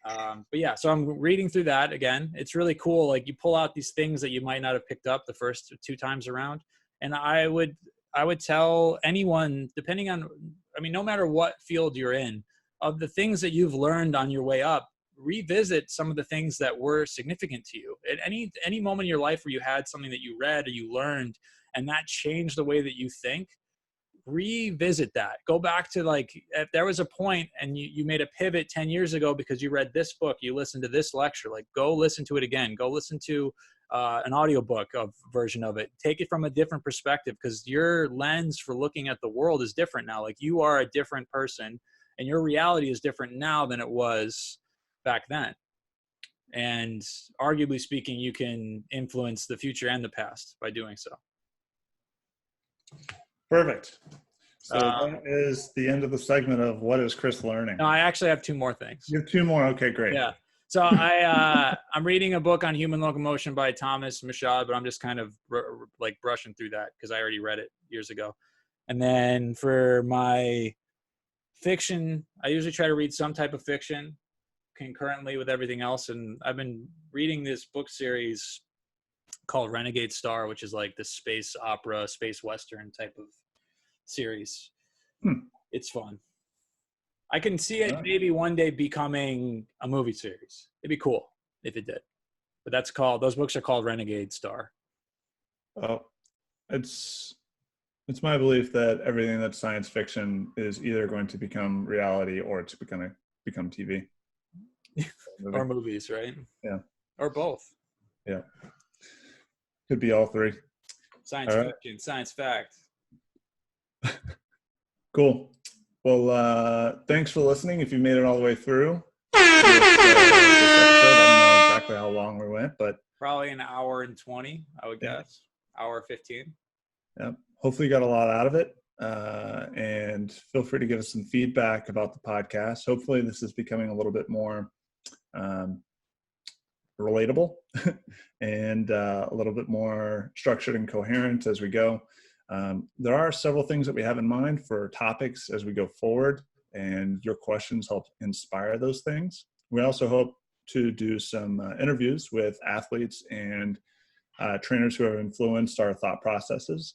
But yeah, so I'm reading through that again. It's really cool. Like, you pull out these things that you might not have picked up the first 2 times around. And I would tell anyone, depending on, I mean, no matter what field you're in, of the things that you've learned on your way up, revisit some of the things that were significant to you at any moment in your life where you had something that you read or you learned and that changed the way that you think. Revisit that. Go back to, like, if there was a point and you made a pivot 10 years ago because you read this book, you listened to this lecture, like, go listen to it again. Go listen to an audiobook of version of it. Take it from a different perspective, because your lens for looking at the world is different now. Like, you are a different person and your reality is different now than it was back then. And arguably speaking, you can influence the future and the past by doing so. Perfect. So that is the end of the segment of What is Chris Learning? No, I actually have 2 more things. You have 2 more? Okay, great. Yeah. So I'm reading a book on human locomotion by Thomas Michaud, but I'm just kind of like brushing through that because I already read it years ago. And then for my fiction, I usually try to read some type of fiction concurrently with everything else. And I've been reading this book series called Renegade Star, which is like the space opera, space western type of series. It's fun. I can see it maybe one day becoming a movie series. It'd be cool if it did. But those books are called Renegade Star. Oh, it's my belief that everything that's science fiction is either going to become reality or it's going to become TV. Or movies, right? Yeah. Or both. Yeah. Could be all 3. Science fiction, science fact. Cool. Well, thanks for listening. If you made it all the way through this episode, I don't know exactly how long we went, but probably an hour and 20, I would guess. Hour 15. Yeah. Hopefully you got a lot out of it. And feel free to give us some feedback about the podcast. Hopefully this is becoming a little bit more relatable and a little bit more structured and coherent as we go. There are several things that we have in mind for topics as we go forward, and your questions help inspire those things. We also hope to do some interviews with athletes and trainers who have influenced our thought processes.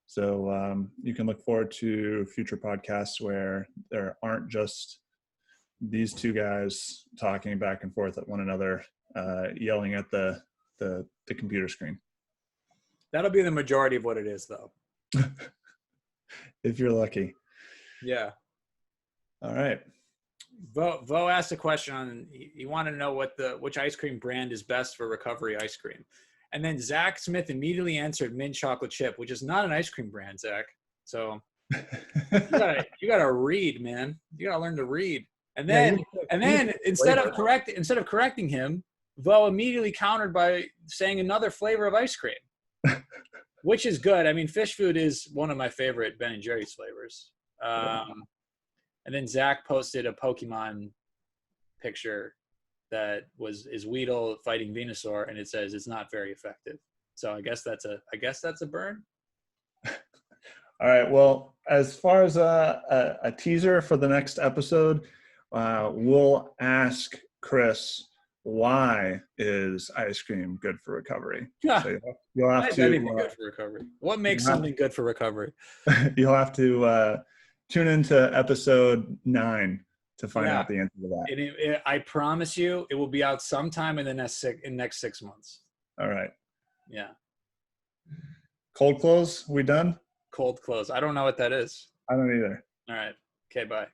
So you can look forward to future podcasts where there aren't just these 2 guys talking back and forth at one another, yelling at the computer screen. That'll be the majority of what it is, though. If you're lucky. Yeah. All right. Vo asked a question on, he wanted to know which ice cream brand is best for recovery ice cream. And then Zach Smith immediately answered mint chocolate chip, which is not an ice cream brand, Zach. So you gotta read, man. You gotta learn to read. And then instead of correcting him, Vo immediately countered by saying another flavor of ice cream. Which is good. I mean, fish food is one of my favorite Ben & Jerry's flavors. And then Zach posted a Pokemon picture that is Weedle fighting Venusaur, and it says it's not very effective. So I guess that's a burn. All right. Well, as far as a teaser for the next episode, we'll ask Chris, why is ice cream good for recovery? Yeah. So you'll have to anything good for recovery. What makes something good for recovery? You'll have to tune into episode 9 to find out the answer to that. I promise you, it will be out sometime in the next 6 months. All right. Yeah. Cold close. We done? Cold close. I don't know what that is. I don't either. All right. Okay. Bye.